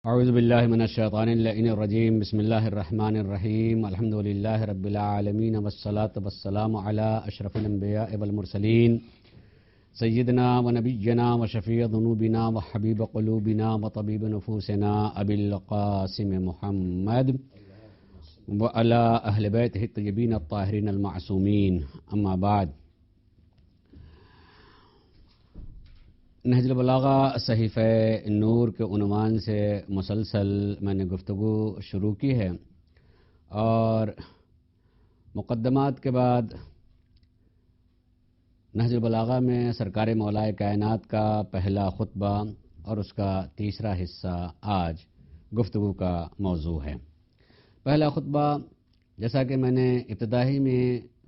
اعوذ باللہ من الشیطان اللعین الرجیم بسم اللہ الرحمن الرحیم الحمد للہ رب العالمین والصلاة والسلام علی اشرف الانبیاء والمرسلین سیدنا و نبینا و شفیع ذنوبنا و حبیب قلوبنا و طبیب نفوسنا ابی القاسم محمد و علی اہل بیتہ الطیبین الطاہرین المعصومین. اما بعد، نہج البلاغہ صحیفہ نور کے عنوان سے مسلسل میں نے گفتگو شروع کی ہے، اور مقدمات کے بعد نہج البلاغہ میں سرکار مولائے کائنات کا پہلا خطبہ اور اس کا تیسرا حصہ آج گفتگو کا موضوع ہے. پہلا خطبہ، جیسا کہ میں نے ابتدائی میں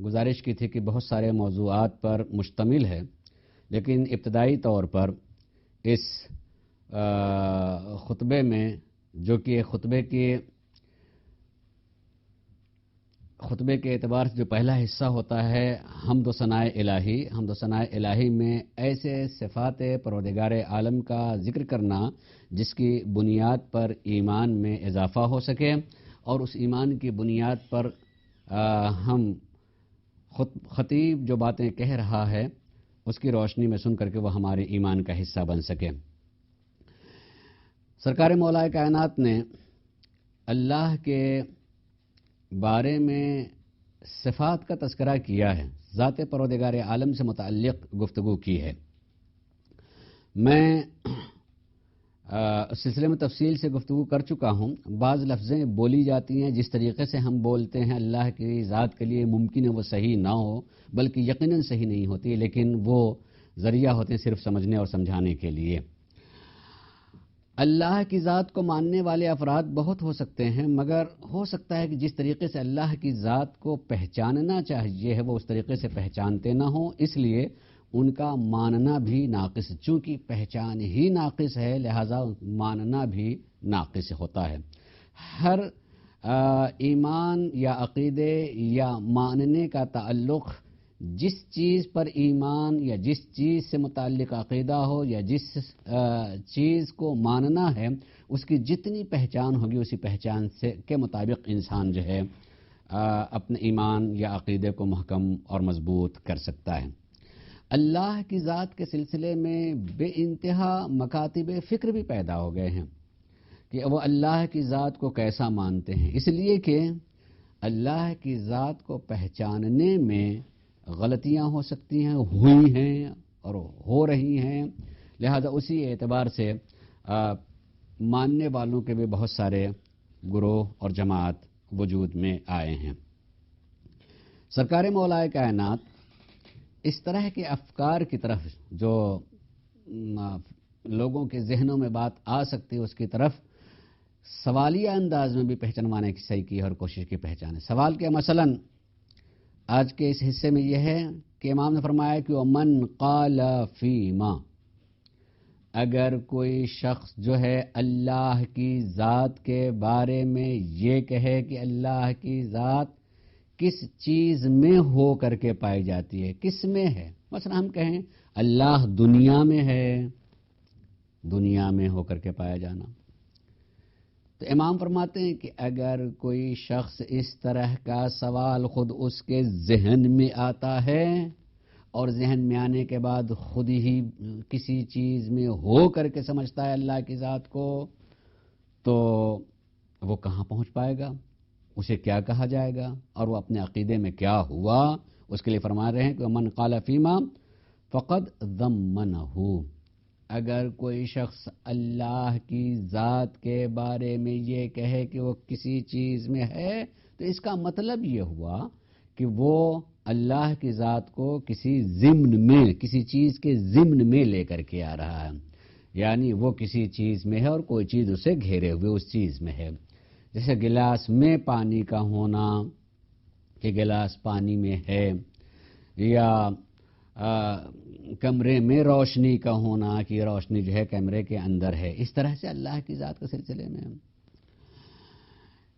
گزارش کی تھی کہ بہت سارے موضوعات پر مشتمل ہے، لیکن ابتدائی طور پر اس خطبے میں، جو کہ خطبے کے اعتبار سے جو پہلا حصہ ہوتا ہے حمد و ثناء الہی میں ایسے صفات پروردگار عالم کا ذکر کرنا جس کی بنیاد پر ایمان میں اضافہ ہو سکے، اور اس ایمان کی بنیاد پر ہم خطیب جو باتیں کہہ رہا ہے اس کی روشنی میں سن کر کے وہ ہمارے ایمان کا حصہ بن سکے. سرکار مولائے کائنات نے اللہ کے بارے میں صفات کا تذکرہ کیا ہے، ذات پروردگار عالم سے متعلق گفتگو کی ہے. میں اس سلسلے میں تفصیل سے گفتگو کر چکا ہوں. بعض لفظیں بولی جاتی ہیں جس طریقے سے ہم بولتے ہیں اللہ کی ذات کے لیے ممکن ہے وہ صحیح نہ ہو، بلکہ یقیناً صحیح نہیں ہوتی، لیکن وہ ذریعہ ہوتے ہیں صرف سمجھنے اور سمجھانے کے لیے. اللہ کی ذات کو ماننے والے افراد بہت ہو سکتے ہیں، مگر ہو سکتا ہے کہ جس طریقے سے اللہ کی ذات کو پہچاننا چاہیے ہے وہ اس طریقے سے پہچانتے نہ ہوں، اس لیے ان کا ماننا بھی ناقص. چونکہ پہچان ہی ناقص ہے، لہذا ماننا بھی ناقص ہوتا ہے. ہر ایمان یا عقیدے یا ماننے کا تعلق جس چیز پر ایمان یا جس چیز سے متعلق عقیدہ ہو یا جس چیز کو ماننا ہے، اس کی جتنی پہچان ہوگی اسی پہچان سے کے مطابق انسان جو ہے اپنے ایمان یا عقیدے کو محکم اور مضبوط کر سکتا ہے. اللہ کی ذات کے سلسلے میں بے انتہا مکاتب فکر بھی پیدا ہو گئے ہیں کہ وہ اللہ کی ذات کو کیسا مانتے ہیں، اس لیے کہ اللہ کی ذات کو پہچاننے میں غلطیاں ہو سکتی ہیں، ہوئی ہیں اور ہو رہی ہیں. لہذا اسی اعتبار سے ماننے والوں کے بھی بہت سارے گروہ اور جماعت وجود میں آئے ہیں. سرکار مولائے کائنات اس طرح کے افکار کی طرف جو لوگوں کے ذہنوں میں بات آ سکتی ہے اس کی طرف سوالیہ انداز میں بھی پہچانوانے کی صحیح کی اور کوشش کی پہچان ہے. سوال کیا؟ مثلاً آج کے اس حصے میں یہ ہے کہ امام نے فرمایا کہ وَمَنْ قَالَ فِيمَا، اگر کوئی شخص جو ہے اللہ کی ذات کے بارے میں یہ کہے کہ اللہ کی ذات کس چیز میں ہو کر کے پائی جاتی ہے، کس میں ہے. مثلا ہم کہیں اللہ دنیا میں ہے، دنیا میں ہو کر کے پایا جانا. تو امام فرماتے ہیں کہ اگر کوئی شخص اس طرح کا سوال خود اس کے ذہن میں آتا ہے اور ذہن میں آنے کے بعد خود ہی کسی چیز میں ہو کر کے سمجھتا ہے اللہ کی ذات کو، تو وہ کہاں پہنچ پائے گا، اسے کیا کہا جائے گا، اور وہ اپنے عقیدے میں کیا ہوا. اس کے لیے فرما رہے ہیں کہ من قال فیما فقد ضمنہ، اگر کوئی شخص اللہ کی ذات کے بارے میں یہ کہے کہ وہ کسی چیز میں ہے تو اس کا مطلب یہ ہوا کہ وہ اللہ کی ذات کو کسی ضمن میں، کسی چیز کے ضمن میں لے کر کے آ رہا ہے، یعنی وہ کسی چیز میں ہے اور کوئی چیز اسے گھیرے ہوئے اس چیز میں ہے. جیسے گلاس میں پانی کا ہونا کہ گلاس پانی میں ہے، یا کمرے میں روشنی کا ہونا کہ روشنی جو ہے کمرے کے اندر ہے. اس طرح سے اللہ کی ذات کے سلسلے میں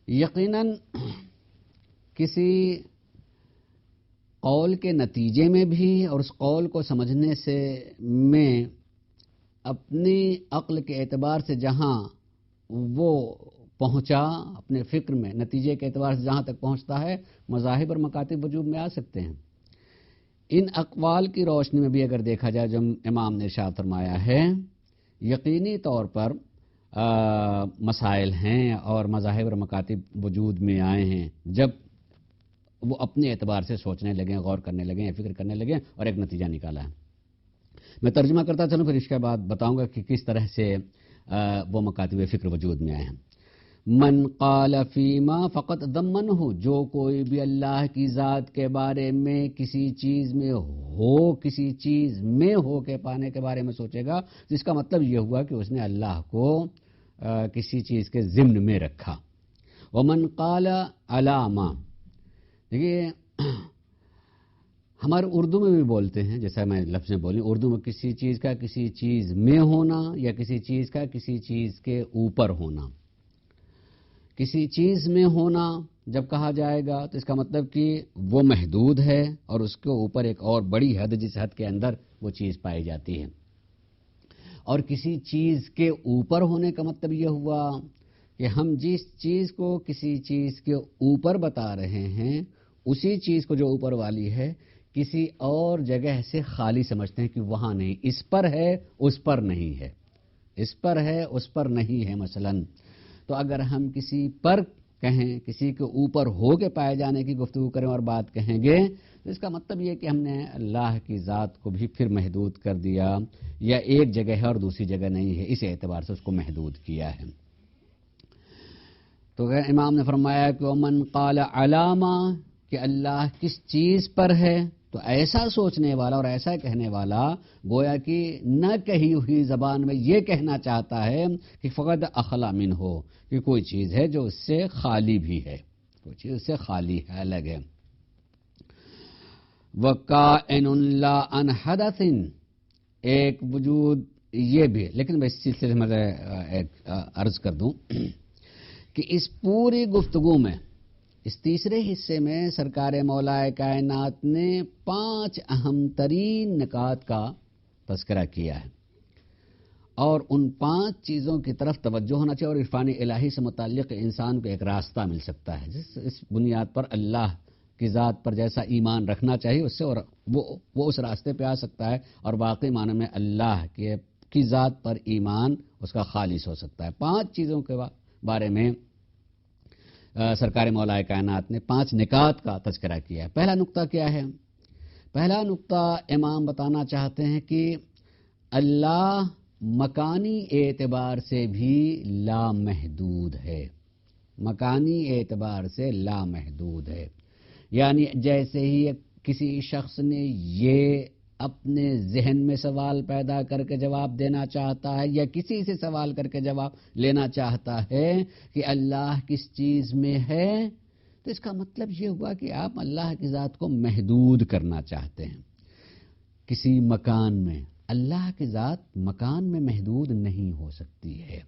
یقیناً کسی قول کے نتیجے میں بھی اور اس قول کو سمجھنے سے میں اپنی عقل کے اعتبار سے جہاں پہنچا اپنے فکر میں نتیجے کے اعتبار سے جہاں تک پہنچتا ہے مذاہب اور مکاتب وجود میں آ سکتے ہیں. ان اقوال کی روشنی میں بھی اگر دیکھا جائے جو امام نے ارشاد فرمایا ہے یقینی طور پر مسائل ہیں اور مذاہب اور مکاتب وجود میں آئے ہیں جب وہ اپنے اعتبار سے سوچنے لگیں، غور کرنے لگیں، فکر کرنے لگیں اور ایک نتیجہ نکالا ہے. میں ترجمہ کرتا چلوں پھر اس کے بعد بتاؤں گا کہ کس طرح سے وہ مکاتب فکر وجود میں آئے ہیں. من قال فیما فقط ضمنہ، جو کوئی بھی اللہ کی ذات کے بارے میں کسی چیز میں ہو کے پانے کے بارے میں سوچے گا تو اس کا مطلب یہ ہوا کہ اس نے اللہ کو کسی چیز کے ضمن میں رکھا. ومن قال علامہ، دیکھیے ہمارے اردو میں بھی بولتے ہیں، جیسا میں لفظ میں بولی اردو میں کسی چیز کا کسی چیز میں ہونا یا کسی چیز کا کسی چیز کے اوپر ہونا. کسی چیز میں ہونا جب کہا جائے گا تو اس کا مطلب کہ وہ محدود ہے اور اس کے اوپر ایک اور بڑی حد جس حد کے اندر وہ چیز پائی جاتی ہے. اور کسی چیز کے اوپر ہونے کا مطلب یہ ہوا کہ ہم جس چیز کو کسی چیز کے اوپر بتا رہے ہیں اسی چیز کو جو اوپر والی ہے کسی اور جگہ سے خالی سمجھتے ہیں کہ وہاں نہیں، اس پر ہے اس پر نہیں ہے، اس پر ہے اس پر نہیں ہے. مثلاً تو اگر ہم کسی پر کہیں، کسی کے اوپر ہو کے پائے جانے کی گفتگو کریں اور بات کہیں گے تو اس کا مطلب یہ کہ ہم نے اللہ کی ذات کو بھی پھر محدود کر دیا، یا ایک جگہ ہے اور دوسری جگہ نہیں ہے اس اعتبار سے اس کو محدود کیا ہے. تو امام نے فرمایا کہ ومن قال علامہ، کہ اللہ کس چیز پر ہے، تو ایسا سوچنے والا اور ایسا کہنے والا گویا کہ نہ کہی ہوئی زبان میں یہ کہنا چاہتا ہے کہ فقط اخلا من ہو، کہ کوئی چیز ہے جو اس سے خالی بھی ہے، کوئی چیز اس سے خالی ہے، الگ ہے. وَقَائِنٌ لَا عَنْ حَدَثٍ، ایک وجود یہ بھی، لیکن میں اس سلسلے میں ایک عرض کر دوں کہ اس پوری گفتگو میں اس تیسرے حصے میں سرکار مولا کائنات نے 5 اہم ترین نکات کا تذکرہ کیا ہے اور ان 5 چیزوں کی طرف توجہ ہونا چاہیے اور عرفان الہی سے متعلق انسان کو ایک راستہ مل سکتا ہے اس بنیاد پر اللہ کی ذات پر جیسا ایمان رکھنا چاہیے اس سے، اور وہ اس راستے پہ آ سکتا ہے اور واقعی معنی میں اللہ کی ذات پر ایمان اس کا خالص ہو سکتا ہے. 5 چیزوں کے بارے میں سرکار مولا کائنات نے 5 نکات کا تذکرہ کیا ہے. پہلا نقطہ کیا ہے؟ پہلا نقطہ امام بتانا چاہتے ہیں کہ اللہ مکانی اعتبار سے بھی لامحدود ہے، مکانی اعتبار سے لامحدود ہے. یعنی جیسے ہی کسی شخص نے یہ اپنے ذہن میں سوال پیدا کر کے جواب دینا چاہتا ہے یا کسی سے سوال کر کے جواب لینا چاہتا ہے کہ اللہ کس چیز میں ہے، تو اس کا مطلب یہ ہوا کہ آپ اللہ کی ذات کو محدود کرنا چاہتے ہیں کسی مکان میں. اللہ کی ذات مکان میں محدود نہیں ہو سکتی ہے.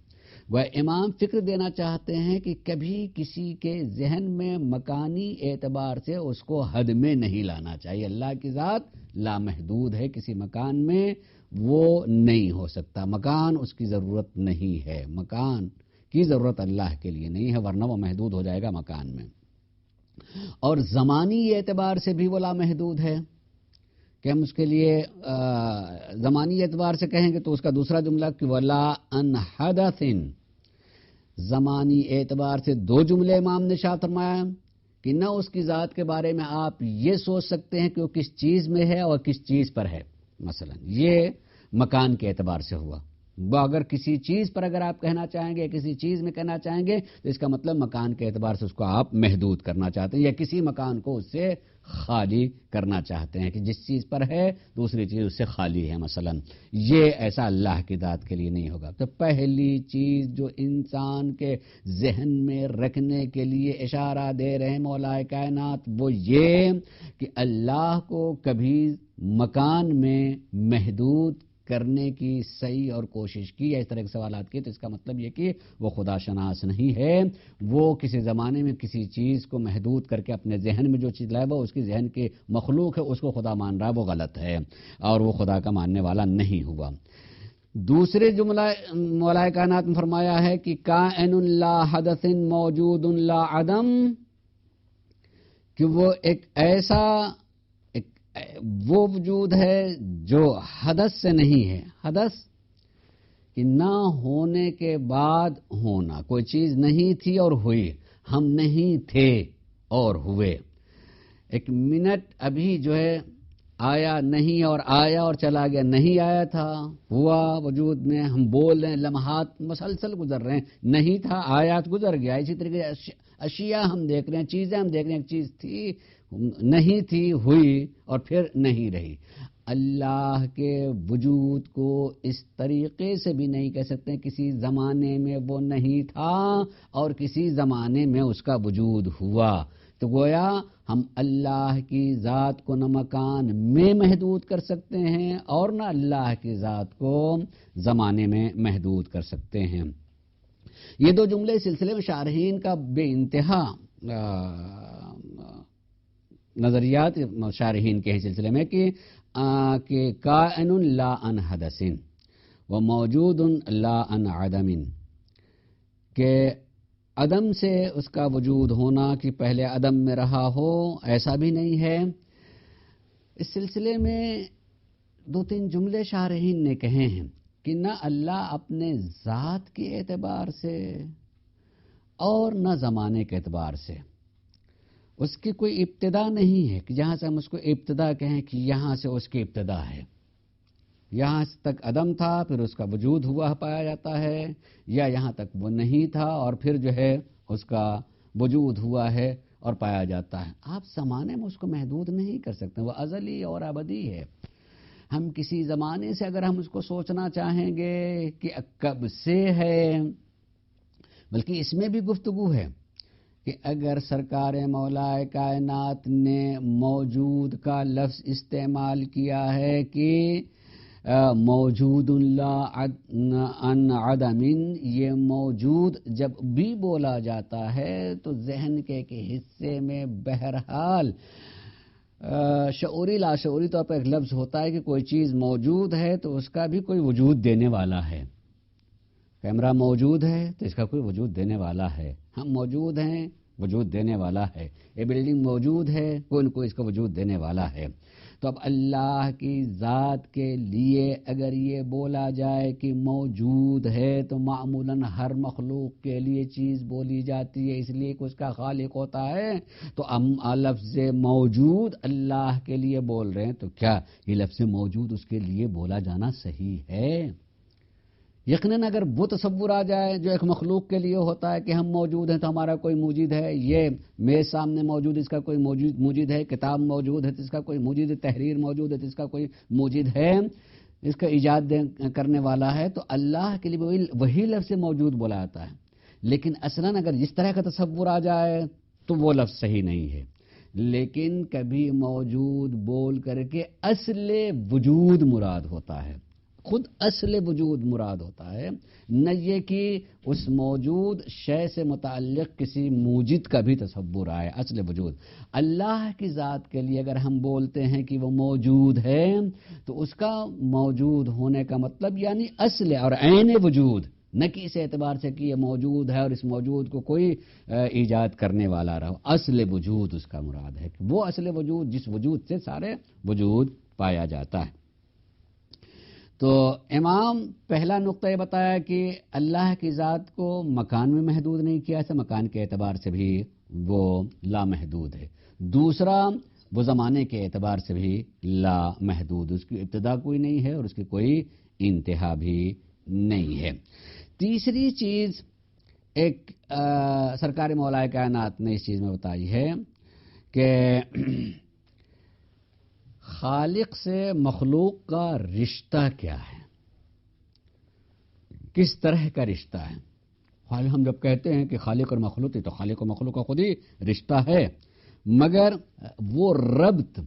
وہ امام فکر دینا چاہتے ہیں کہ کبھی کسی کے ذہن میں مکانی اعتبار سے اس کو حد میں نہیں لانا چاہیے. اللہ کی ذات لامحدود ہے، کسی مکان میں وہ نہیں ہو سکتا، مکان اس کی ضرورت نہیں ہے، مکان کی ضرورت اللہ کے لیے نہیں ہے ورنہ وہ محدود ہو جائے گا مکان میں. اور زمانی اعتبار سے بھی وہ لامحدود ہے کہ ہم اس کے لیے زمانی اعتبار سے کہیں گے تو اس کا دوسرا جملہ کہ وَلَا عَنْ حَدَثٍ، زمانی اعتبار سے 2 جملے امام نے ارشاد فرمایا کہ نہ اس کی ذات کے بارے میں آپ یہ سوچ سکتے ہیں کہ وہ کس چیز میں ہے اور کس چیز پر ہے. مثلا یہ مکان کے اعتبار سے ہوا. اگر کسی چیز پر اگر آپ کہنا چاہیں گے، کسی چیز میں کہنا چاہیں گے تو اس کا مطلب مکان کے اعتبار سے اس کو آپ محدود کرنا چاہتے ہیں یا کسی مکان کو اس سے خالی کرنا چاہتے ہیں کہ جس چیز پر ہے دوسری چیز اس سے خالی ہے. مثلا یہ ایسا اللہ کی ذات کے لیے نہیں ہوگا. تو پہلی چیز جو انسان کے ذہن میں رکھنے کے لیے اشارہ دے رہے ہیں مولا کائنات وہ یہ کہ اللہ کو کبھی مکان میں محدود کرنے کی صحیح اور کوشش کی یا اس طرح کے سوالات کی تو اس کا مطلب یہ کہ وہ خدا شناس نہیں ہے. وہ کسی زمانے میں کسی چیز کو محدود کر کے اپنے ذہن میں جو چیز لائے وہ اس کی ذہن کی مخلوق ہے اس کو خدا مان رہا ہے، وہ غلط ہے اور وہ خدا کا ماننے والا نہیں ہوا. دوسرے جملہ مولا کائنات میں فرمایا ہے کہ کائن لا حدث موجود لا عدم، کہ وہ ایک ایسا وہ وجود ہے جو حدث سے نہیں ہے. حدث کہ نہ ہونے کے بعد ہونا، کوئی چیز نہیں تھی اور ہوئی، ہم نہیں تھے اور ہوئے. ایک منٹ ابھی جو ہے آیا نہیں اور آیا اور چلا گیا، نہیں آیا تھا ہوا وجود میں، ہم بول رہے ہیں، لمحات مسلسل گزر رہے ہیں، نہیں تھا آیا گزر گیا. اسی طریقے سے اشیاء ہم دیکھ رہے ہیں، چیزیں ہم دیکھ رہے ہیں، ایک چیز تھی نہیں تھی ہوئی اور پھر نہیں رہی. اللہ کے وجود کو اس طریقے سے بھی نہیں کہہ سکتے کسی زمانے میں وہ نہیں تھا اور کسی زمانے میں اس کا وجود ہوا. تو گویا ہم اللہ کی ذات کو نہ مکان میں محدود کر سکتے ہیں اور نہ اللہ کی ذات کو زمانے میں محدود کر سکتے ہیں. یہ دو جملے سلسلے میں شارحین کا بے انتہا نظریات شارحین کے سلسلے میں کہ کائن لا عن حدث و موجود لا عن عدم، کہ عدم سے اس کا وجود ہونا کہ پہلے عدم میں رہا ہو ایسا بھی نہیں ہے. اس سلسلے میں دو تین جملے شارحین نے کہے ہیں کہ نہ اللہ اپنے ذات کے اعتبار سے اور نہ زمانے کے اعتبار سے اس کی کوئی ابتدا نہیں ہے کہ جہاں سے ہم اس کو ابتدا کہیں کہ یہاں سے اس کی ابتدا ہے. یہاں تک عدم تھا پھر اس کا وجود ہوا پایا جاتا ہے، یا یہاں تک وہ نہیں تھا اور پھر جو ہے اس کا وجود ہوا ہے اور پایا جاتا ہے. آپ زمانے میں اس کو محدود نہیں کر سکتے، وہ ازلی اور ابدی ہے. ہم کسی زمانے سے اگر ہم اس کو سوچنا چاہیں گے کہ کب سے ہے، بلکہ اس میں بھی گفتگو ہے کہ اگر سرکار مولا کائنات نے موجود کا لفظ استعمال کیا ہے کہ موجود لا عن عدم، یہ موجود جب بھی بولا جاتا ہے تو ذہن کے حصے میں بہرحال شعوری لاشعوری طور پر ایک لفظ ہوتا ہے کہ کوئی چیز موجود ہے تو اس کا بھی کوئی وجود دینے والا ہے. کیمرہ موجود ہے تو اس کا کوئی وجود دینے والا ہے، ہم موجود ہیں وجود دینے والا ہے، یہ بلڈنگ موجود ہے کوئی نہ کوئی اس کا وجود دینے والا ہے. تو اب اللہ کی ذات کے لیے اگر یہ بولا جائے کہ موجود ہے تو معمولاً ہر مخلوق کے لیے چیز بولی جاتی ہے، اس لیے کہ اس کا خالق ہوتا ہے. تو ہم لفظ موجود اللہ کے لیے بول رہے ہیں تو کیا یہ لفظ موجود اس کے لیے بولا جانا صحیح ہے؟ یقیناً اگر وہ تصور آ جائے جو ایک مخلوق کے لیے ہوتا ہے کہ ہم موجود ہیں تو ہمارا کوئی موجود ہے، یہ میرے سامنے موجود اس کا کوئی موجود ہے، کتاب موجود ہے تو اس کا کوئی موجود ہے، تحریر موجود ہے تو اس کا کوئی موجود ہے، اس کا ایجاد کرنے والا ہے، تو اللہ کے لیے وہی لفظ موجود بولا جاتا ہے. لیکن اصلاً اگر اس طرح کا تصور آ جائے تو وہ لفظ صحیح نہیں ہے. لیکن کبھی موجود بول کر کے اصل وجود مراد ہوتا ہے، خود اصل وجود مراد ہوتا ہے، نہ یہ کہ اس موجود شے سے متعلق کسی موجد کا بھی تصور آئے. اصل وجود اللہ کی ذات کے لیے اگر ہم بولتے ہیں کہ وہ موجود ہے تو اس کا موجود ہونے کا مطلب یعنی اصل اور عین وجود، نہ کہ اس اعتبار سے کہ یہ موجود ہے اور اس موجود کو کوئی ایجاد کرنے والا رہا. اصل وجود اس کا مراد ہے، وہ اصل وجود جس وجود سے سارے وجود پایا جاتا ہے. تو امام پہلا نقطہ یہ بتایا کہ اللہ کی ذات کو مکان میں محدود نہیں کیا، ایسا مکان کے اعتبار سے بھی وہ لامحدود ہے. دوسرا وہ زمانے کے اعتبار سے بھی لامحدود، اس کی ابتدا کوئی نہیں ہے اور اس کی کوئی انتہا بھی نہیں ہے. تیسری چیز ایک سرکار مولا کائنات نے اس چیز میں بتائی ہے کہ خالق سے مخلوق کا رشتہ کیا ہے، کس طرح کا رشتہ ہے. ہم جب کہتے ہیں کہ خالق اور مخلوق، تو خالق اور مخلوق کا خود ہی رشتہ ہے، مگر وہ ربط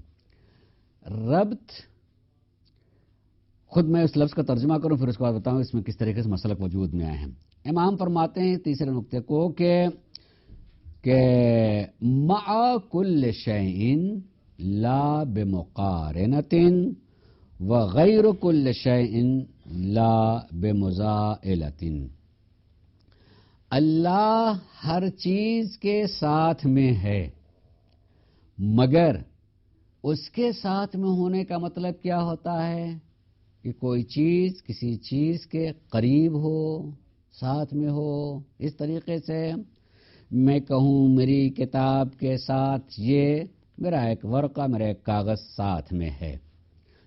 خود میں اس لفظ کا ترجمہ کروں پھر اس کے بعد بتاؤں اس میں کس طریقے سے مسلک وجود میں آئے ہیں. امام فرماتے ہیں تیسرے نقطے کو کہ مع کل شیء لا بمقارنۃ وغیر کل شیء لا بمزائلۃ، اللہ ہر چیز کے ساتھ میں ہے، مگر اس کے ساتھ میں ہونے کا مطلب کیا ہوتا ہے کہ کوئی چیز کسی چیز کے قریب ہو، ساتھ میں ہو۔ اس طریقے سے میں کہوں میری کتاب کے ساتھ یہ میرا ایک ورقہ، میرا ایک کاغذ ساتھ میں ہے،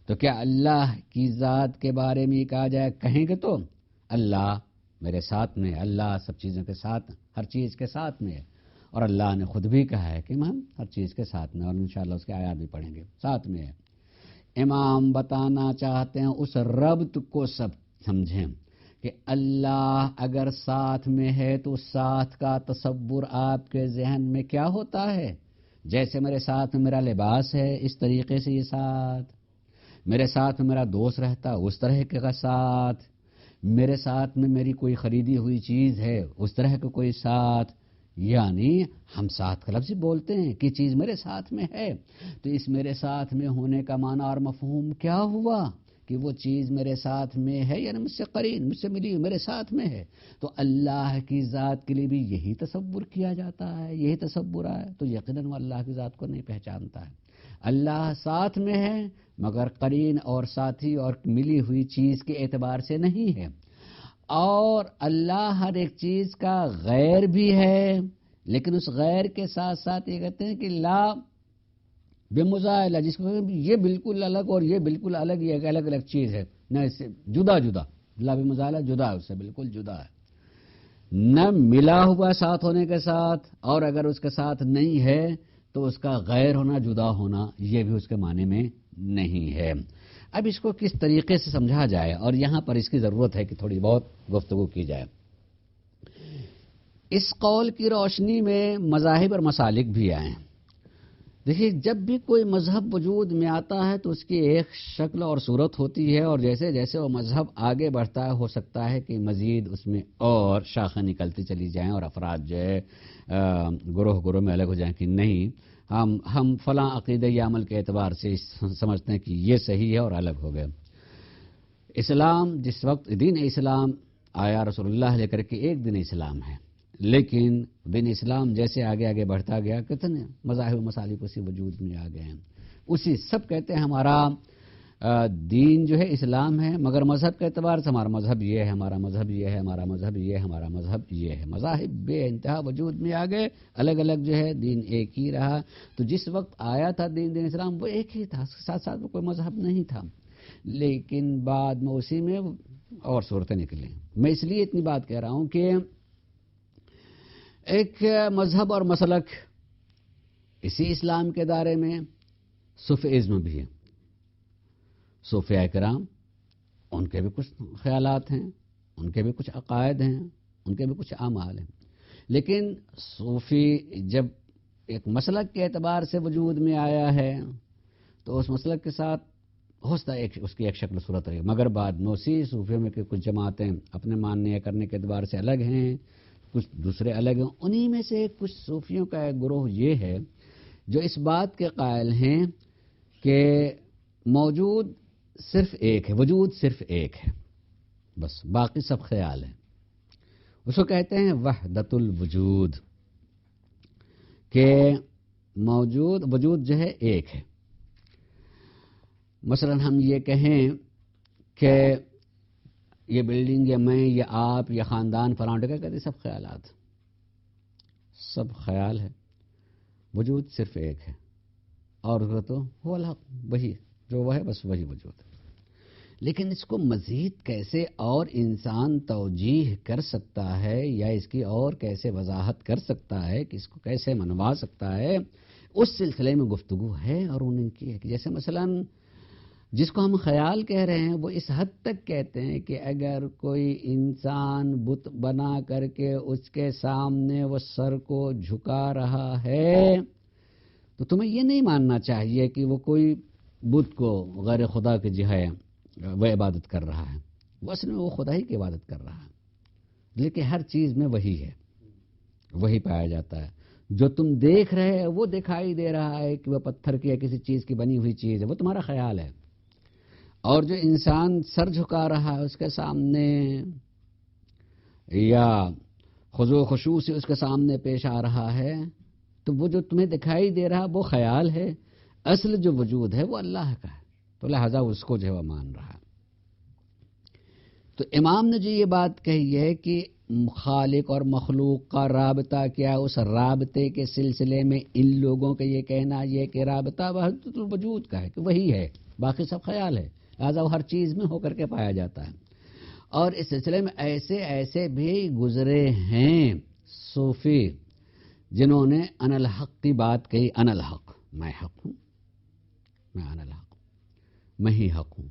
تو کیا اللہ کی ذات کے بارے میں کہا جائے، کہیں گے تو اللہ میرے ساتھ میں، اللہ سب چیزوں کے ساتھ، ہر چیز کے ساتھ میں ہے، اور اللہ نے خود بھی کہا ہے کہ ہم ہر چیز کے ساتھ میں، اور انشاءاللہ اس کے آیات بھی پڑھیں گے، ساتھ میں ہے۔ امام بتانا چاہتے ہیں اس ربط کو سب سمجھیں کہ اللہ اگر ساتھ میں ہے تو ساتھ کا تصور آپ کے ذہن میں کیا ہوتا ہے؟ جیسے میرے ساتھ میں میرا لباس ہے، اس طریقے سے یہ ساتھ، میرے ساتھ میں میرا دوست رہتا اس طرح کا ساتھ، میرے ساتھ میں میری کوئی خریدی ہوئی چیز ہے اس طرح کا کوئی ساتھ، یعنی ہم ساتھ کا لفظ بولتے ہیں کہ چیز میرے ساتھ میں ہے، تو اس میرے ساتھ میں ہونے کا معنی اور مفہوم کیا ہوا کہ وہ چیز میرے ساتھ میں ہے، یعنی مجھ سے قرین، مجھ سے ملی، میرے ساتھ میں ہے۔ تو اللہ کی ذات کے لیے بھی یہی تصور کیا جاتا ہے، یہی تصور ہے، تو یقیناً وہ اللہ کی ذات کو نہیں پہچانتا ہے۔ اللہ ساتھ میں ہے مگر قرین اور ساتھی اور ملی ہوئی چیز کے اعتبار سے نہیں ہے، اور اللہ ہر ایک چیز کا غیر بھی ہے، لیکن اس غیر کے ساتھ ساتھ یہ کہتے ہیں کہ لا بمزائلہ، جس کو یہ بالکل الگ اور یہ بالکل الگ، یہ ایک الگ الگ چیز ہے، نہ اس سے جدا جدا، لا بمزائلہ جدا ہے، اس سے بالکل جدا ہے، نہ ملا ہوا ساتھ ہونے کے ساتھ، اور اگر اس کے ساتھ نہیں ہے تو اس کا غیر ہونا، جدا ہونا، یہ بھی اس کے معنی میں نہیں ہے۔ اب اس کو کس طریقے سے سمجھا جائے، اور یہاں پر اس کی ضرورت ہے کہ تھوڑی بہت گفتگو کی جائے۔ اس قول کی روشنی میں مذاہب اور مسالک بھی آئیں۔ دیکھیے، جب بھی کوئی مذہب وجود میں آتا ہے تو اس کی ایک شکل اور صورت ہوتی ہے، اور جیسے جیسے وہ مذہب آگے بڑھتا ہے ہو سکتا ہے کہ مزید اس میں اور شاخیں نکلتی چلی جائیں، اور افراد جو ہے گروہ گروہ میں الگ ہو جائیں کہ نہیں ہم فلاں عقیدہ یا عمل کے اعتبار سے سمجھتے ہیں کہ یہ صحیح ہے اور الگ ہو گئے۔ اسلام جس وقت دین اسلام آیا، رسول اللہ لے کر کے ایک دین اسلام ہے، لیکن دین اسلام جیسے آگے آگے بڑھتا گیا، کتنے مذاہب و مسالک اسی وجود میں آ گئے ہیں، اسی سب کہتے ہیں ہمارا دین جو ہے اسلام ہے، مگر مذہب کے اعتبار سے ہمارا مذہب یہ ہے، ہمارا مذہب یہ ہے، ہمارا مذہب یہ ہے، ہمارا مذہب یہ ہے۔ مذاہب بے انتہا وجود میں آ گئے، الگ الگ جو ہے، دین ایک ہی رہا۔ تو جس وقت آیا تھا دین اسلام وہ ایک ہی تھا، اس کے ساتھ ساتھ وہ کوئی مذہب نہیں تھا، لیکن بعد میں اسی میں اور صورتیں نکلیں۔ میں اس لیے اتنی بات کہہ رہا ہوں کہ ایک مذہب اور مسلک اسی اسلام کے دائرے میں صوفیزم بھی ہے۔ صوفیاء کرام، ان کے بھی کچھ خیالات ہیں، ان کے بھی کچھ عقائد ہیں، ان کے بھی کچھ اعمال ہیں، لیکن صوفی جب ایک مسلک کے اعتبار سے وجود میں آیا ہے تو اس مسلک کے ساتھ ہوستا ہے اس کی ایک شکل صورت رہی، مگر بعد میں اسی صوفیوں میں کچھ جماعتیں اپنے ماننے کرنے کے اعتبار سے الگ ہیں، کچھ دوسرے الگ ہیں۔ انہی میں سے کچھ صوفیوں کا ایک گروہ یہ ہے جو اس بات کے قائل ہیں کہ موجود صرف ایک ہے، وجود صرف ایک ہے، بس باقی سب خیال ہے۔ اس کو کہتے ہیں وحدت الوجود، کہ وجود جو ہے ایک ہے۔ مثلا ہم یہ کہیں کہ یہ بلڈنگ یا میں یا آپ یا خاندان فلاں کا کہتے ہیں سب خیالات، سب خیال ہے، وجود صرف ایک ہے، اور تو وہ الحق وہی جو وہ ہے، بس وہی وجود ہے۔ لیکن اس کو مزید کیسے اور انسان توجیہ کر سکتا ہے، یا اس کی اور کیسے وضاحت کر سکتا ہے کہ اس کو کیسے منوا سکتا ہے، اس سلسلے میں گفتگو ہے، اور ان کی ہے کہ جیسے مثلا جس کو ہم خیال کہہ رہے ہیں وہ اس حد تک کہتے ہیں کہ اگر کوئی انسان بت بنا کر کے اس کے سامنے وہ سر کو جھکا رہا ہے تو تمہیں یہ نہیں ماننا چاہیے کہ وہ کوئی بت کو غیر خدا کے جو ہے وہ عبادت کر رہا ہے، وہ اصل میں وہ خدا ہی کی عبادت کر رہا ہے، لیکن ہر چیز میں وہی ہے، وہی پایا جاتا ہے۔ جو تم دیکھ رہے وہ دکھائی دے رہا ہے کہ وہ پتھر کی یا کسی چیز کی بنی ہوئی چیز ہے، وہ تمہارا خیال ہے، اور جو انسان سر جھکا رہا ہے اس کے سامنے یا خضوع و خشوع سے اس کے سامنے پیش آ رہا ہے، تو وہ جو تمہیں دکھائی دے رہا وہ خیال ہے، اصل جو وجود ہے وہ اللہ کا ہے، تو لہذا اس کو جو ہے وہ مان رہا ہے۔ تو امام نے جو یہ بات کہی ہے کہ خالق اور مخلوق کا رابطہ کیا، اس رابطے کے سلسلے میں ان لوگوں کا یہ کہنا یہ کہ رابطہ وحدت الوجود کا ہے، کہ وہی ہے، باقی سب خیال ہے، لہذا وہ ہر چیز میں ہو کر کے پایا جاتا ہے۔ اور اس سلسلے میں ایسے بھی گزرے ہیں صوفی جنہوں نے انا الحق کی بات کہی، انا الحق، میں حق ہوں، میں انا الحق، میں ہی حق ہوں۔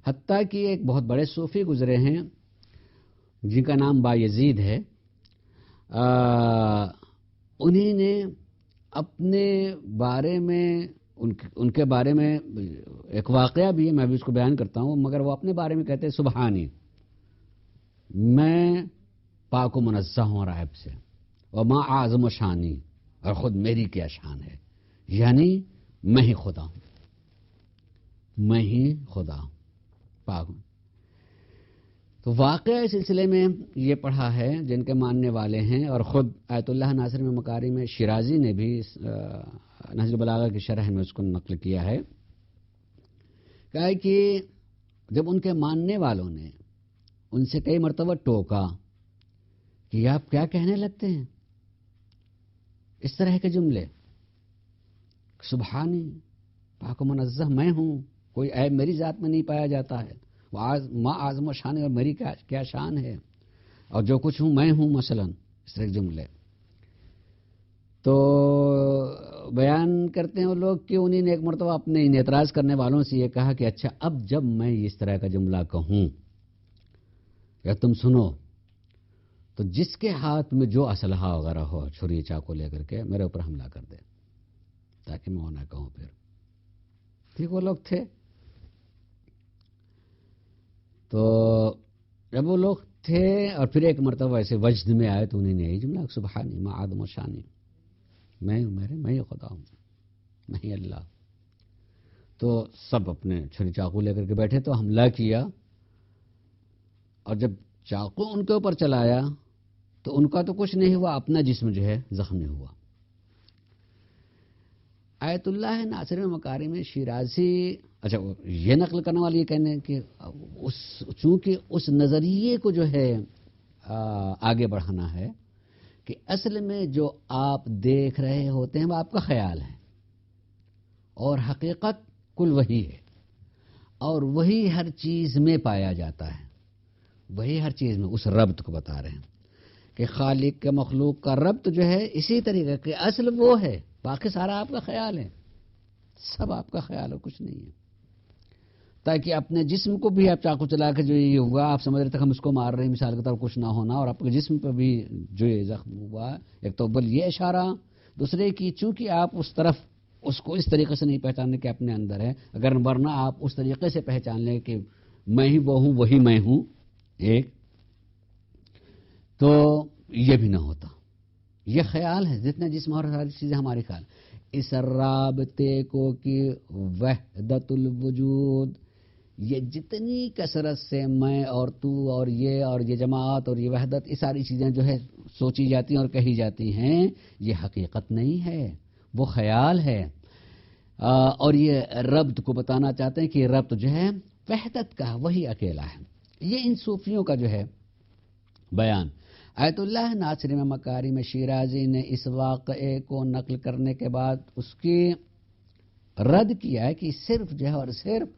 حتیٰ کہ ایک بہت بڑے صوفی گزرے ہیں جن کا نام بایزید ہے، انہی نے اپنے بارے میں ان کے بارے میں ایک واقعہ بھی ہے، میں بھی اس کو بیان کرتا ہوں، مگر وہ اپنے بارے میں کہتے ہیں سبحانی، میں پاک و منزہ ہوں رائب سے، وما اعظم و شانی، اور خود میری کیا شان ہے، یعنی میں ہی خدا ہوں، میں ہی خدا ہوں، پاک ہوں۔ تو واقعہ اس سلسلے میں یہ پڑھا ہے جن کے ماننے والے ہیں، اور خود آیت اللہ ناصر میں مکاری میں شیرازی نے بھی نہج البلاغہ کی شرح میں اس کو نقل کیا ہے، کہا کہ جب ان کے ماننے والوں نے ان سے کئی مرتبہ ٹوکا کہ آپ کیا کہنے لگتے ہیں، اس طرح کے جملے، سبحانی، پاک و منزہ میں ہوں، کوئی عیب میری ذات میں نہیں پایا جاتا ہے، ما اعظم و شان، اور میری کیا شان ہے، اور جو کچھ ہوں میں ہوں، مثلا اس طرح کے جملے، تو بیان کرتے ہیں وہ لوگ کہ انہیں نے ایک مرتبہ اپنے ان اعتراض کرنے والوں سے یہ کہا کہ اچھا اب جب میں اس طرح کا جملہ کہوں یا تم سنو، تو جس کے ہاتھ میں جو اسلحہ وغیرہ ہو، چھری چاقو لے کر کے میرے اوپر حملہ کر دے، تاکہ میں وہ نہ کہوں۔ پھر ٹھیک وہ لوگ تھے، تو جب وہ لوگ تھے اور پھر ایک مرتبہ ایسے وجد میں آئے تو انہیں نے یہی جملہ، سبحانی ما اعظم و شانی، میں ہی خدا ہوں، میں ہی اللہ۔ تو سب اپنے چھری چاقو لے کر کے بیٹھے تو حملہ کیا، اور جب چاقو ان کے اوپر چلایا تو ان کا تو کچھ نہیں ہوا، اپنا جسم جو ہے زخمی ہوا۔ آیت اللہ ناصر میں مکاری میں شیرازی اچھا یہ نقل کرنے والی یہ کہنے کہ چونکہ اس نظریے کو جو ہے آگے بڑھانا ہے کہ اصل میں جو آپ دیکھ رہے ہوتے ہیں وہ آپ کا خیال ہے، اور حقیقت کل وہی ہے، اور وہی ہر چیز میں پایا جاتا ہے، وہی ہر چیز میں، اس ربط کو بتا رہے ہیں کہ خالق کے مخلوق کا ربط جو ہے اسی طریقے کہ اصل وہ ہے، باقی سارا آپ کا خیال ہے، سب آپ کا خیال ہے، کچھ نہیں ہے۔ تاکہ اپنے جسم کو بھی آپ چاقو چلا کے جو یہ ہوا آپ سمجھ رہے تھے ہم اس کو مار رہے ہیں مثال کے طور کچھ نہ ہونا، اور اپنے جسم پہ بھی جو یہ زخم ہوا، ایک تو بل یہ اشارہ، دوسرے کی چونکہ آپ اس طرف اس کو اس طریقے سے نہیں پہچاننے کہ اپنے اندر ہے، اگر ورنہ آپ اس طریقے سے پہچان لیں کہ میں ہی وہ ہوں وہی میں ہوں ایک، تو یہ بھی نہ ہوتا۔ یہ خیال ہے، جتنا جسم اور ساری چیزیں ہماری خیال، اس رابطے کو کہ وحدت الوجود، یہ جتنی کثرت سے میں اور تو اور یہ جماعت اور یہ وحدت، یہ ساری چیزیں جو ہے سوچی جاتی ہیں اور کہی جاتی ہیں، یہ حقیقت نہیں ہے، وہ خیال ہے۔ اور یہ ربط کو بتانا چاہتے ہیں کہ یہ ربط جو ہے وحدت کا، وہی اکیلا ہے۔ یہ ان صوفیوں کا جو ہے بیان۔ آیت اللہ ناصر میں مکاری میں شیرازی نے اس واقعے کو نقل کرنے کے بعد اس کی رد کیا ہے کہ صرف جو ہے اور صرف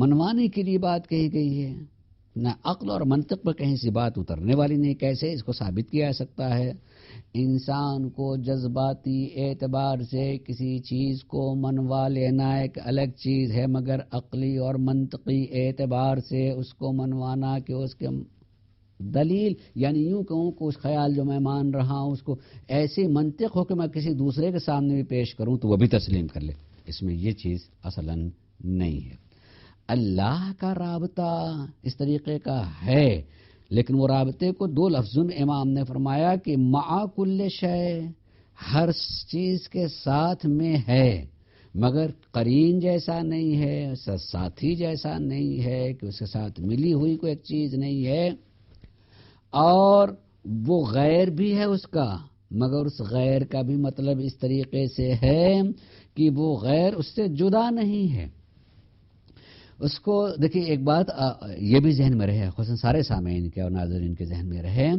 منوانے کے لیے بات کہی گئی ہے، نہ عقل اور منطق پر کہیں سے بات اترنے والی نہیں۔ کیسے اس کو ثابت کیا جا سکتا ہے؟ انسان کو جذباتی اعتبار سے کسی چیز کو منوا لینا ایک الگ چیز ہے، مگر عقلی اور منطقی اعتبار سے اس کو منوانا کہ اس کے دلیل، یعنی یوں کہوں کہ اس خیال جو میں مان رہا ہوں اس کو ایسی منطق ہو کہ میں کسی دوسرے کے سامنے بھی پیش کروں تو وہ بھی تسلیم کر لے، اس میں یہ چیز اصلاً نہیں ہے۔ اللہ کا رابطہ اس طریقے کا ہے، لیکن وہ رابطے کو دو لفظوں میں امام نے فرمایا کہ مع کل شے، ہر چیز کے ساتھ میں ہے، مگر قرین جیسا نہیں ہے، ساتھی جیسا نہیں ہے کہ اس کے ساتھ ملی ہوئی کوئی ایک چیز نہیں ہے، اور وہ غیر بھی ہے اس کا، مگر اس غیر کا بھی مطلب اس طریقے سے ہے کہ وہ غیر اس سے جدا نہیں ہے۔ اس کو دیکھیے، ایک بات یہ بھی ذہن میں رہے، خصوصاً سارے سامعین کے اور ناظرین کے ذہن میں رہے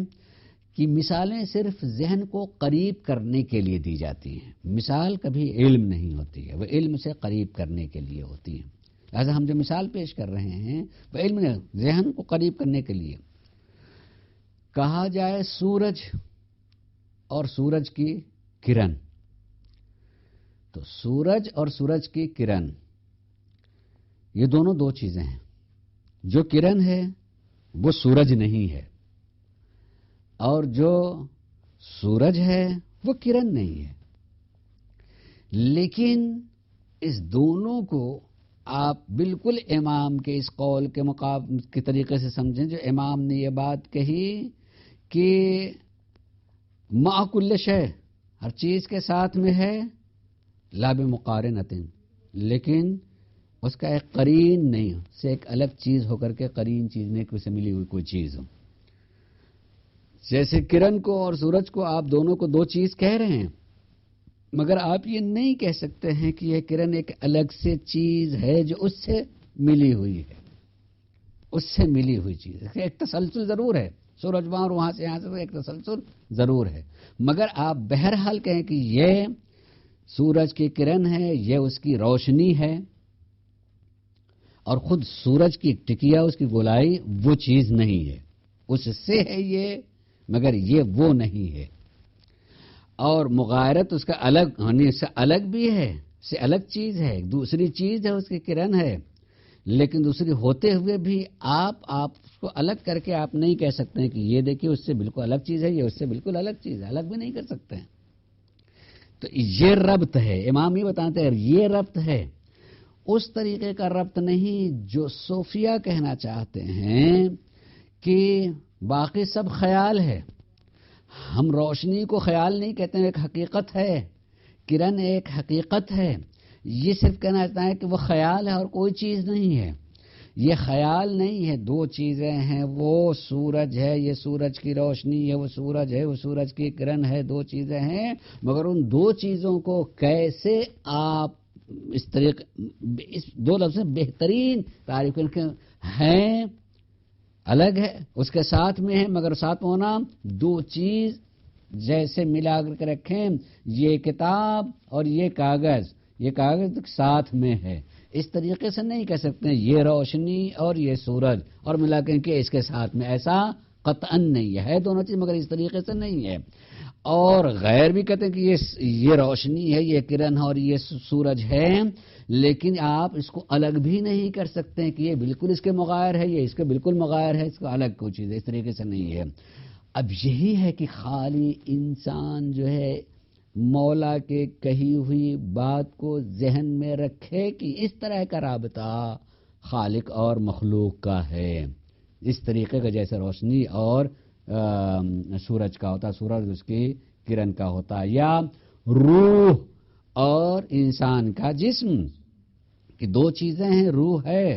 کہ مثالیں صرف ذہن کو قریب کرنے کے لیے دی جاتی ہیں۔ مثال کبھی علم نہیں ہوتی ہے، وہ علم سے قریب کرنے کے لیے ہوتی ہے۔ لہٰذا ہم جو مثال پیش کر رہے ہیں وہ علم نے ذہن کو قریب کرنے کے لیے کہا جائے سورج اور سورج کی کرن، تو سورج اور سورج کی کرن یہ دونوں دو چیزیں ہیں۔ جو کرن ہے وہ سورج نہیں ہے، اور جو سورج ہے وہ کرن نہیں ہے، لیکن اس دونوں کو آپ بالکل امام کے اس قول کے طریقے سے سمجھیں جو امام نے یہ بات کہی کہ مع کل شے، ہر چیز کے ساتھ میں ہے، لا بمقارنۃ، لیکن اس کا ایک قرین نہیں، سے ایک الگ چیز ہو کر کے قرین چیز نہیں کہ اسے ملی ہوئی کوئی چیز ہو۔ جیسے کرن کو اور سورج کو آپ دونوں کو دو چیز کہہ رہے ہیں، مگر آپ یہ نہیں کہہ سکتے ہیں کہ یہ کرن ایک الگ سے چیز ہے جو اس سے ملی ہوئی ہے، اس سے ملی ہوئی چیز ہے۔ ایک تسلسل ضرور ہے، سورج وہاں اور وہاں سے یہاں سے ایک تسلسل ضرور ہے، مگر آپ بہرحال کہیں کہ یہ سورج کی کرن ہے، یہ اس کی روشنی ہے، اور خود سورج کی ٹکیا، اس کی گولائی وہ چیز نہیں ہے، اس سے ہے یہ، مگر یہ وہ نہیں ہے۔ اور مغایرت اس کا الگ ہونے سے الگ بھی ہے، سے الگ چیز ہے، دوسری چیز ہے، اس کی کرن ہے، لیکن دوسری ہوتے ہوئے بھی آپ اس کو الگ کر کے آپ نہیں کہہ سکتے ہیں کہ یہ دیکھیے اس سے بالکل الگ چیز ہے، یہ اس سے بالکل الگ چیز ہے، الگ بھی نہیں کر سکتے ہیں۔ تو یہ ربط ہے، امام یہ بتاتے ہیں یہ ربط ہے، اس طریقے کا ربط نہیں جو صوفیہ کہنا چاہتے ہیں کہ باقی سب خیال ہے۔ ہم روشنی کو خیال نہیں کہتے ہیں، ایک حقیقت ہے، کرن ایک حقیقت ہے، یہ صرف کہنا چاہتا ہے کہ وہ خیال ہے اور کوئی چیز نہیں ہے۔ یہ خیال نہیں ہے، دو چیزیں ہیں، وہ سورج ہے، یہ سورج کی روشنی ہے، وہ سورج ہے، وہ سورج کی کرن ہے، دو چیزیں ہیں، مگر ان دو چیزوں کو کیسے آپ اس طریقے، اس دو لفظ بہترین تعریف ہیں، الگ ہے، اس کے ساتھ میں ہے، مگر ساتھ ہونا دو چیز جیسے ملا کر کے رکھیں، یہ کتاب اور یہ کاغذ ساتھ میں ہے، اس طریقے سے نہیں کہہ سکتے یہ روشنی اور یہ سورج اور ملا کر کے اس کے ساتھ میں، ایسا قطعاً نہیں ہے دونوں چیز، مگر اس طریقے سے نہیں ہے۔ اور غیر بھی کہتے ہیں کہ یہ روشنی ہے، یہ کرن ہے اور یہ سورج ہے، لیکن آپ اس کو الگ بھی نہیں کر سکتے کہ یہ بالکل اس کے مغایر ہے، یہ اس کے بالکل مغایر ہے، اس کو الگ کوئی چیز ہے، اس طریقے سے نہیں ہے۔ اب یہی ہے کہ خالی انسان جو ہے مولا کے کہی ہوئی بات کو ذہن میں رکھے کہ اس طرح کا رابطہ خالق اور مخلوق کا ہے، اس طریقے کا جیسے روشنی اور سورج کا ہوتا، سورج اس کی کرن کا ہوتا، یا روح اور انسان کا جسم، کہ دو چیزیں ہیں، روح ہے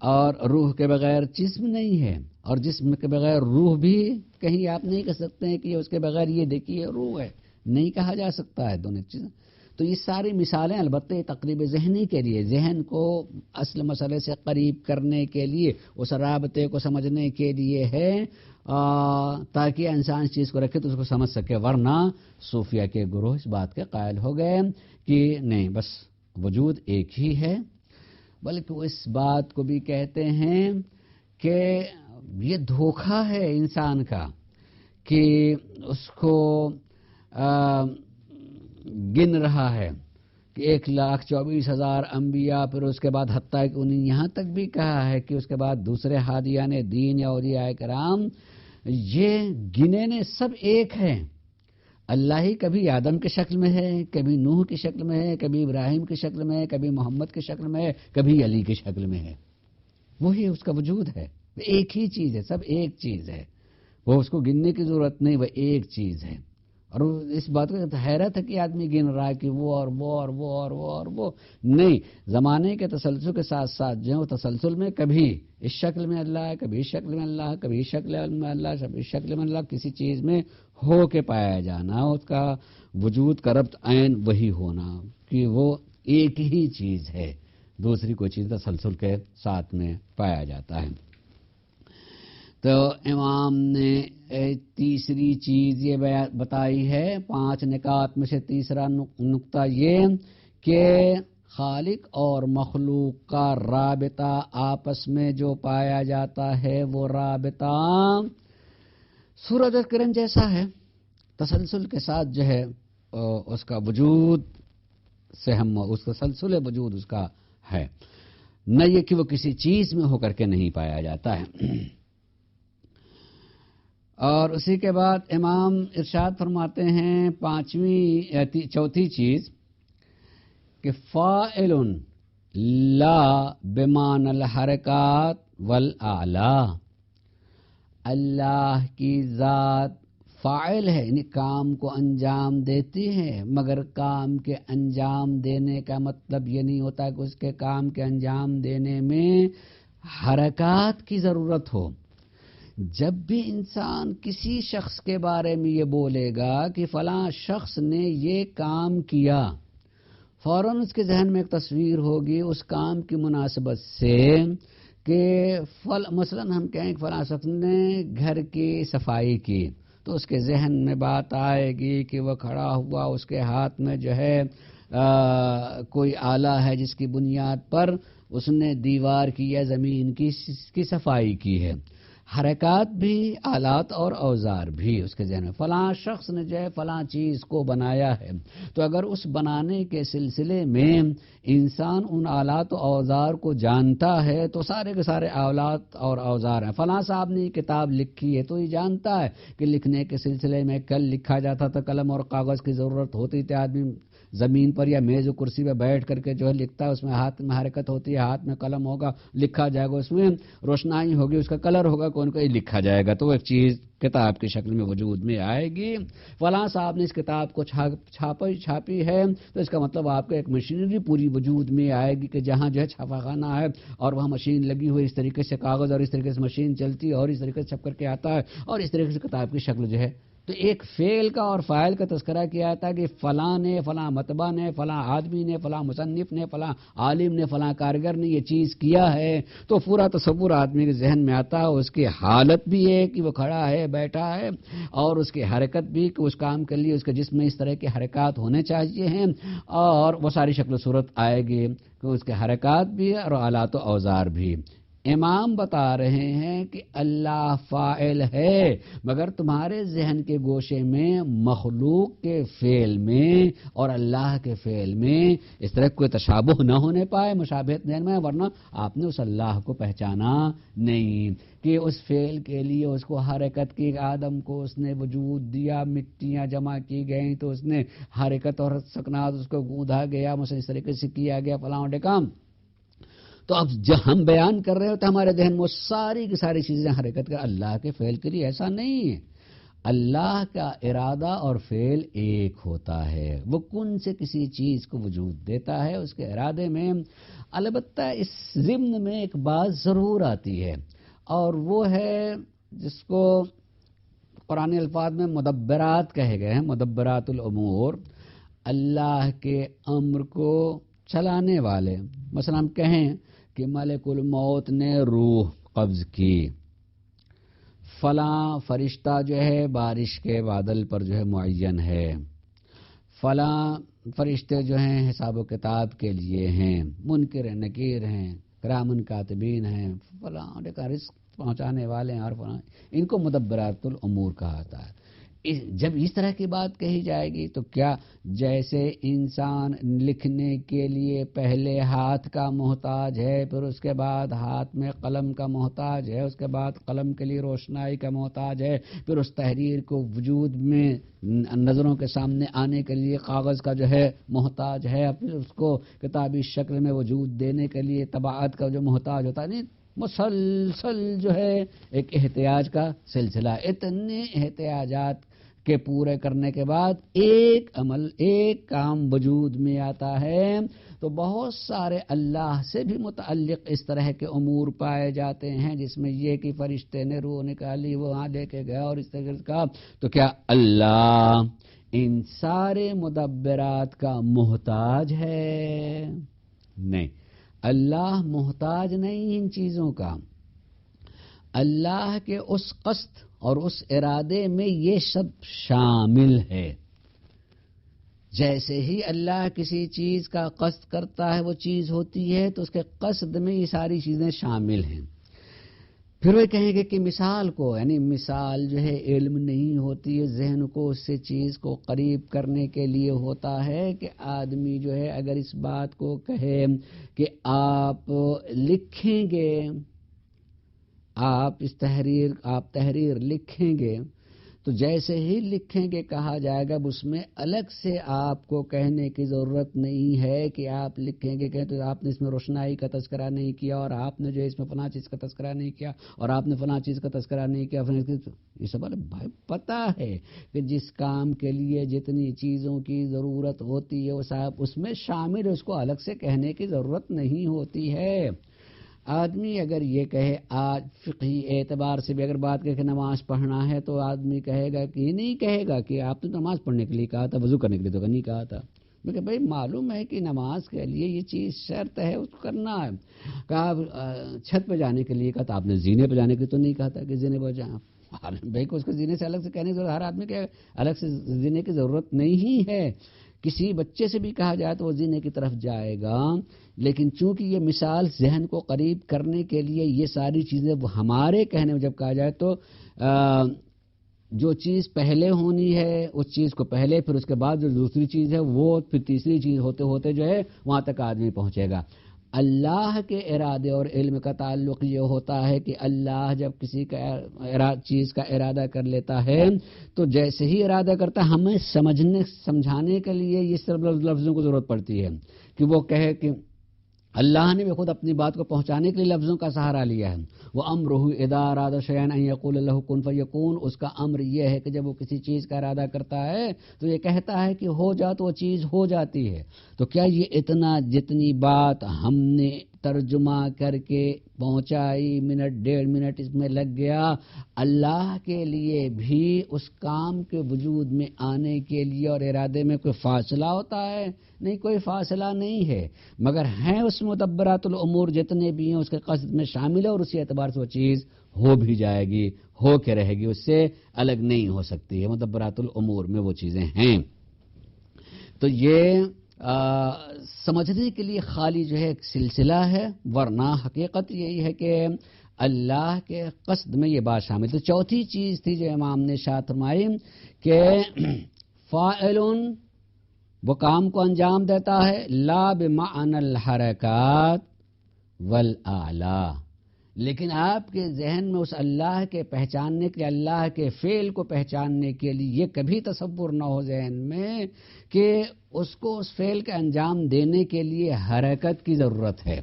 اور روح کے بغیر جسم نہیں ہے، اور جسم کے بغیر روح بھی کہیں آپ نہیں کہہ سکتے ہیں کہ اس کے بغیر یہ دیکھیے روح ہے، نہیں کہا جا سکتا ہے دونوں چیزیں۔ تو یہ ساری مثالیں البتہ تقریب ذہنی کے لیے، ذہن کو اصل مسئلے سے قریب کرنے کے لیے، اس رابطے کو سمجھنے کے لیے ہے، تاکہ انسان اس چیز کو رکھے تو اس کو سمجھ سکے، ورنہ صوفیہ کے گروہ اس بات کے قائل ہو گئے کہ نہیں بس وجود ایک ہی ہے، بلکہ وہ اس بات کو بھی کہتے ہیں کہ یہ دھوکہ ہے انسان کا کہ اس کو گن رہا ہے کہ 1,24,000 انبیاء، پھر اس کے بعد حتیٰ کہ انہیں یہاں تک بھی کہا ہے کہ اس کے بعد دوسرے ہادیان دین یا اولیاء کرام، یہ گنے نے سب ایک ہیں۔ اللہ ہی کبھی آدم کی شکل میں ہے، کبھی نوح کی شکل میں ہے، کبھی ابراہیم کی شکل میں ہے، کبھی محمد کی شکل میں ہے، کبھی علی کی شکل میں ہے، وہی اس کا وجود ہے، ایک ہی چیز ہے، سب ایک چیز ہے، وہ اس کو گننے کی ضرورت نہیں، وہ ایک چیز ہے۔ اور اس بات کو حیرت ہے کہ آدمی گن رہا ہے کہ وہ اور وہ اور وہ اور وہ اور وہ نہیں. زمانے کے تسلسل کے ساتھ ساتھ جو ہے وہ تسلسل میں کبھی اس شکل میں اللہ ہے، کبھی اس شکل میں اللہ ہے، کبھی اس شکل میں اللہ، کبھی اس شکل میں اللہ، کسی چیز میں ہو کے پایا جانا، اس کا وجود کا ربط عین وہی ہونا کہ وہ ایک ہی چیز ہے، دوسری کوئی چیز تسلسل کے ساتھ میں پایا جاتا ہے. تو امام نے تیسری چیز یہ بتائی ہے 5 نکات میں سے تیسرا نقطہ یہ کہ خالق اور مخلوق کا رابطہ آپس میں جو پایا جاتا ہے وہ رابطہ سورج اور کرن جیسا ہے، تسلسل کے ساتھ جو ہے اس کا وجود سے ہم اس تسلسل وجود اس کا ہے، نہ یہ کہ وہ کسی چیز میں ہو کر کے نہیں پایا جاتا ہے. اور اسی کے بعد امام ارشاد فرماتے ہیں چوتھی چیز کہ فاعل لا بمعنی الحرکات والاعلا، اللہ کی ذات فاعل ہے، یعنی کام کو انجام دیتی ہے، مگر کام کے انجام دینے کا مطلب یہ نہیں ہوتا کہ اس کے کام کے انجام دینے میں حرکات کی ضرورت ہو. جب بھی انسان کسی شخص کے بارے میں یہ بولے گا کہ فلاں شخص نے یہ کام کیا، فوراً اس کے ذہن میں ایک تصویر ہوگی اس کام کی مناسبت سے کہ مثلا ہم کہیں کہ فلاں شخص نے گھر کی صفائی کی، تو اس کے ذہن میں بات آئے گی کہ وہ کھڑا ہوا، اس کے ہاتھ میں جو ہے کوئی آلہ ہے جس کی بنیاد پر اس نے دیوار کی یا زمین کی صفائی کی ہے. حرکات بھی، آلات اور اوزار بھی اس کے ذہن میں، فلاں شخص نے جو ہے فلاں چیز کو بنایا ہے، تو اگر اس بنانے کے سلسلے میں انسان ان آلات و اوزار کو جانتا ہے تو سارے کے سارے آلات اور اوزار ہیں. فلاں صاحب نے یہ کتاب لکھی ہے تو یہ جانتا ہے کہ لکھنے کے سلسلے میں کل لکھا جاتا تھا، قلم اور کاغذ کی ضرورت ہوتی تھی، آدمی زمین پر یا میز و کرسی پہ بیٹھ کر کے جو ہے لکھتا ہے، اس میں ہاتھ میں حرکت ہوتی ہے، ہاتھ میں قلم ہوگا، لکھا جائے گا، اس میں روشنائی ہوگی، اس کا کلر ہوگا، کون کو لکھا جائے گا، تو ایک چیز کتاب کی شکل میں وجود میں آئے گی. فلاں صاحب نے اس کتاب کو چھاپی ہے تو اس کا مطلب آپ کا ایک مشینری پوری وجود میں آئے گی کہ جہاں جو ہے چھاپا خانہ ہے اور وہاں مشین لگی ہوئی، اس طریقے سے کاغذ اور اس طریقے سے مشین چلتی ہے اور اس طریقے سے چھپ کر کے آتا ہے اور اس طریقے سے کتاب کی شکل جو ہے. تو ایک فعل کا اور فاعل کا تذکرہ کیا جاتا ہے کہ فلاں نے، فلاں مطبع نے، فلاں آدمی نے، فلاں مصنف نے، فلاں عالم نے، فلاں کارگر نے یہ چیز کیا ہے، تو پورا تصور آدمی کے ذہن میں آتا ہے. اس کی حالت بھی ہے کہ وہ کھڑا ہے، بیٹھا ہے، اور اس کی حرکت بھی کہ اس کام کے لیے اس کے جسم میں اس طرح کی حرکات ہونے چاہیے ہیں، اور وہ ساری شکل و صورت آئے گی کہ اس کے حرکات بھی اور آلات و اوزار بھی. امام بتا رہے ہیں کہ اللہ فاعل ہے، مگر تمہارے ذہن کے گوشے میں مخلوق کے فعل میں اور اللہ کے فعل میں اس طرح کوئی تشابہ نہ ہونے پائے، مشابہت ذہن میں، ورنہ آپ نے اس اللہ کو پہچانا نہیں کہ اس فعل کے لیے اس کو حرکت کی، آدم کو اس نے وجود دیا، مٹیاں جمع کی گئیں تو اس نے حرکت اور سکنات اس کو گوندھا گیا، مثلا اس طریقے سے کیا گیا فلاں کام. تو اب جب ہم بیان کر رہے ہوتے ہمارے ذہن میں ساری کی ساری چیزیں حرکت کر، اللہ کے فعل کے لیے ایسا نہیں ہے. اللہ کا ارادہ اور فعل ایک ہوتا ہے، وہ کن سے کسی چیز کو وجود دیتا ہے اس کے ارادے میں. البتہ اس ضمن میں ایک بات ضرور آتی ہے اور وہ ہے جس کو قرآن الفاظ میں مدبرات کہے گئے ہیں، مدبرات الامور، اللہ کے امر کو چلانے والے. مثلا ہم کہیں کہ ملک الموت نے روح قبض کی، فلاں فرشتہ جو ہے بارش کے بادل پر جو ہے معین ہے، فلاں فرشتے جو ہیں حساب و کتاب کے لیے ہیں، منکر نکیر ہیں، کرامن کاتبین ہیں، فلاں کا رزق پہنچانے والے ہیں، اور فلاں، ان کو مدبرات الامور کہا جاتا ہے. جب اس طرح کی بات کہی جائے گی تو کیا جیسے انسان لکھنے کے لیے پہلے ہاتھ کا محتاج ہے، پھر اس کے بعد ہاتھ میں قلم کا محتاج ہے، اس کے بعد قلم کے لیے روشنائی کا محتاج ہے، پھر اس تحریر کو وجود میں نظروں کے سامنے آنے کے لیے کاغذ کا جو ہے محتاج ہے، پھر اس کو کتابی شکل میں وجود دینے کے لیے طباعت کا جو محتاج ہوتا ہے، نہیں مسلسل جو ہے ایک احتیاج کا سلسلہ. اتنے احتیاجات کے پورے کرنے کے بعد ایک عمل، ایک کام وجود میں آتا ہے، تو بہت سارے اللہ سے بھی متعلق اس طرح کے امور پائے جاتے ہیں جس میں یہ کہ فرشتے نے روح نکالی، وہاں لے کے گیا اور اس طرح کا، تو کیا اللہ ان سارے مدبرات کا محتاج ہے؟ نہیں، اللہ محتاج نہیں ان چیزوں کا۔ اللہ کے اس قصد اور اس ارادے میں یہ سب شامل ہے۔ جیسے ہی اللہ کسی چیز کا قصد کرتا ہے وہ چیز ہوتی ہے، تو اس کے قصد میں یہ ساری چیزیں شامل ہیں۔ پھر وہ کہیں گے کہ مثال کو، یعنی مثال جو ہے علم نہیں ہوتی ہے، ذہن کو اس سے چیز کو قریب کرنے کے لیے ہوتا ہے کہ آدمی جو ہے اگر اس بات کو کہے کہ آپ لکھیں گے، آپ تحریر لکھیں گے، تو جیسے ہی لکھیں گے کہا جائے گا اس میں الگ سے آپ کو کہنے کی ضرورت نہیں ہے کہ آپ لکھیں گے کہ تو آپ نے اس میں روشنائی کا تذکرہ نہیں کیا، اور آپ نے جو اس میں فلاں چیز کا تذکرہ نہیں کیا، اور آپ نے فلاں چیز کا تذکرہ نہیں کیا، یہ سب بھائی پتہ ہے کہ جس کام کے لیے جتنی چیزوں کی ضرورت ہوتی ہے وہ صاحب اس میں شامل ہے، اس کو الگ سے کہنے کی ضرورت نہیں ہوتی ہے۔ آدمی اگر یہ کہے، آج فقہی اعتبار سے بھی اگر بات کرے کہ نماز پڑھنا ہے، تو آدمی کہے گا کہ یہ نہیں کہے گا کہ آپ نے نماز پڑھنے کے لیے کہا تھا، وضو کرنے کے لیے تو نہیں کہا تھا، کیونکہ بھائی معلوم ہے کہ نماز کے لیے یہ چیز شرط ہے، اس کو کرنا ہے۔ کہا چھت پہ جانے کے لیے کہا تھا، آپ نے زینے پہ جانے کے لیے تو نہیں کہا تھا کہ زینے پہ جائیں، بھائی کو اس کو زینے سے الگ سے کہنے کی ضرورت، ہر آدمی کے الگ سے زینے کی ضرورت نہیں ہے۔ کسی بچے سے بھی کہا جائے تو وہ زینے کی طرف جائے گا، لیکن چونکہ یہ مثال ذہن کو قریب کرنے کے لیے یہ ساری چیزیں وہ ہمارے کہنے میں جب کہا جائے تو جو چیز پہلے ہونی ہے اس چیز کو پہلے، پھر اس کے بعد جو دوسری چیز ہے وہ پھر تیسری چیز ہوتے ہوتے جو ہے وہاں تک آدمی پہنچے گا۔ اللہ کے ارادے اور علم کا تعلق یہ ہوتا ہے کہ اللہ جب کسی کا چیز کا ارادہ کر لیتا ہے تو جیسے ہی ارادہ کرتا ہے ہمیں سمجھانے کے لیے یہ سب لفظوں کو ضرورت پڑتی ہے کہ وہ کہے کہ اللہ نے بھی خود اپنی بات کو پہنچانے کے لیے لفظوں کا سہارا لیا ہے۔ وہ امرہ اذا اراد شیئا ان یقول له کن فیکون، اس کا امر یہ ہے کہ جب وہ کسی چیز کا ارادہ کرتا ہے تو یہ کہتا ہے کہ ہو جا، تو وہ چیز ہو جاتی ہے۔ تو کیا یہ اتنا جتنی بات ہم نے ترجمہ کر کے پہنچائی، منٹ ڈیڑھ منٹ اس میں لگ گیا، اللہ کے لیے بھی اس کام کے وجود میں آنے کے لیے اور ارادے میں کوئی فاصلہ ہوتا ہے؟ نہیں، کوئی فاصلہ نہیں ہے، مگر ہیں اس مدبرات الامور جتنے بھی ہیں اس کے قصد میں شامل ہے، اور اسی اعتبار سے وہ چیز ہو بھی جائے گی، ہو کے رہے گی، اس سے الگ نہیں ہو سکتی ہے، مدبرات الامور میں وہ چیزیں ہیں۔ تو یہ سمجھنے کے لیے خالی جو ہے ایک سلسلہ ہے، ورنہ حقیقت یہی ہے کہ اللہ کے قصد میں یہ بات شامل۔ تو چوتھی چیز تھی جو امام نے ارشاد فرمائی کہ فاعل وہ کام کو انجام دیتا ہے، لا بمعنی الحرکات والاعلی، لیکن آپ کے ذہن میں اس اللہ کے پہچاننے کے لیے، اللہ کے فعل کو پہچاننے کے لیے یہ کبھی تصور نہ ہو ذہن میں کہ اس کو اس فعل کا انجام دینے کے لیے حرکت کی ضرورت ہے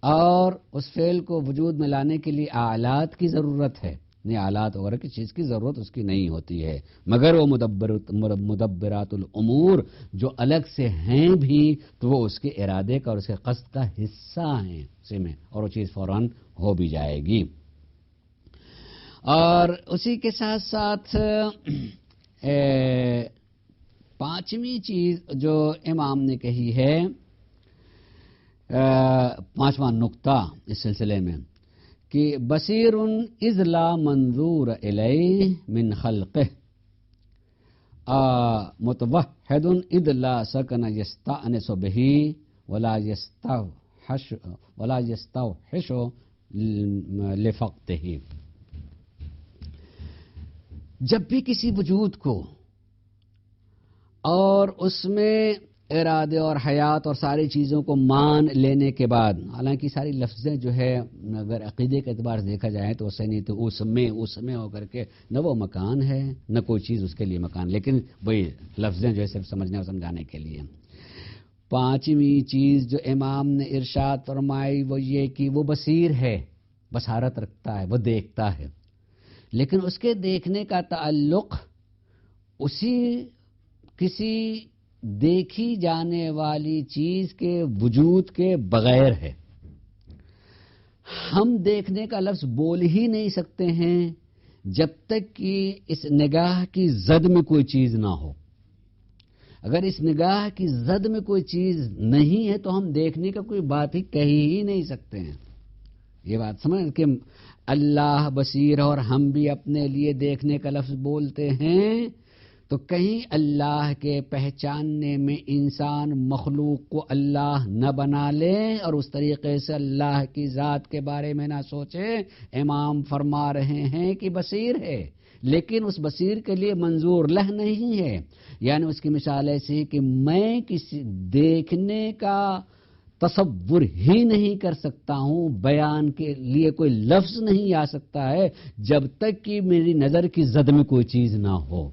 اور اس فعل کو وجود میں لانے کے لیے آلات کی ضرورت ہے۔ نہیں، آلات وغیرہ کی چیز کی ضرورت اس کی نہیں ہوتی ہے، مگر وہ مدبرات الامور جو الگ سے ہیں بھی تو وہ اس کے ارادے کا اور اس کے قصد کا حصہ ہیں اسی میں، اور وہ چیز فوراً ہو بھی جائے گی۔ اور اسی کے ساتھ ساتھ پانچویں چیز جو امام نے کہی ہے، پانچواں نقطہ اس سلسلے میں کہ بصیر اذ لا منظور الیہ من خلقہ، متوحد اذ لا سکن یستأنس بہ ولا یستوحش لفقتہ۔ جب بھی کسی وجود کو اور اس میں ارادے اور حیات اور ساری چیزوں کو مان لینے کے بعد، حالانکہ ساری لفظیں جو ہے اگر عقیدے کے اعتبار سے دیکھا جائے تو اسے نہیں تو اس میں ہو کر کے نہ وہ مکان ہے نہ کوئی چیز اس کے لیے مکان، لیکن وہی لفظیں جو ہے صرف سمجھنے اور سمجھانے کے لیے۔ پانچویں چیز جو امام نے ارشاد فرمائی وہ یہ کہ وہ بصیر ہے، بصارت رکھتا ہے، وہ دیکھتا ہے، لیکن اس کے دیکھنے کا تعلق کسی دیکھی جانے والی چیز کے وجود کے بغیر ہے. ہم دیکھنے کا لفظ بول ہی نہیں سکتے ہیں جب تک کہ اس نگاہ کی زد میں کوئی چیز نہ ہو. اگر اس نگاہ کی زد میں کوئی چیز نہیں ہے تو ہم دیکھنے کا کوئی بات ہی کہی ہی نہیں سکتے ہیں. یہ بات سمجھ کہ اللہ بصیر اور ہم بھی اپنے لیے دیکھنے کا لفظ بولتے ہیں تو کہیں اللہ کے پہچاننے میں انسان مخلوق کو اللہ نہ بنا لے اور اس طریقے سے اللہ کی ذات کے بارے میں نہ سوچے. امام فرما رہے ہیں کہ بصیر ہے لیکن اس بصیر کے لیے منظور لہ نہیں ہے. یعنی اس کی مثال ایسی کہ میں کسی دیکھنے کا تصور ہی نہیں کر سکتا ہوں، بیان کے لیے کوئی لفظ نہیں آ سکتا ہے جب تک کہ میری نظر کی زد میں کوئی چیز نہ ہو.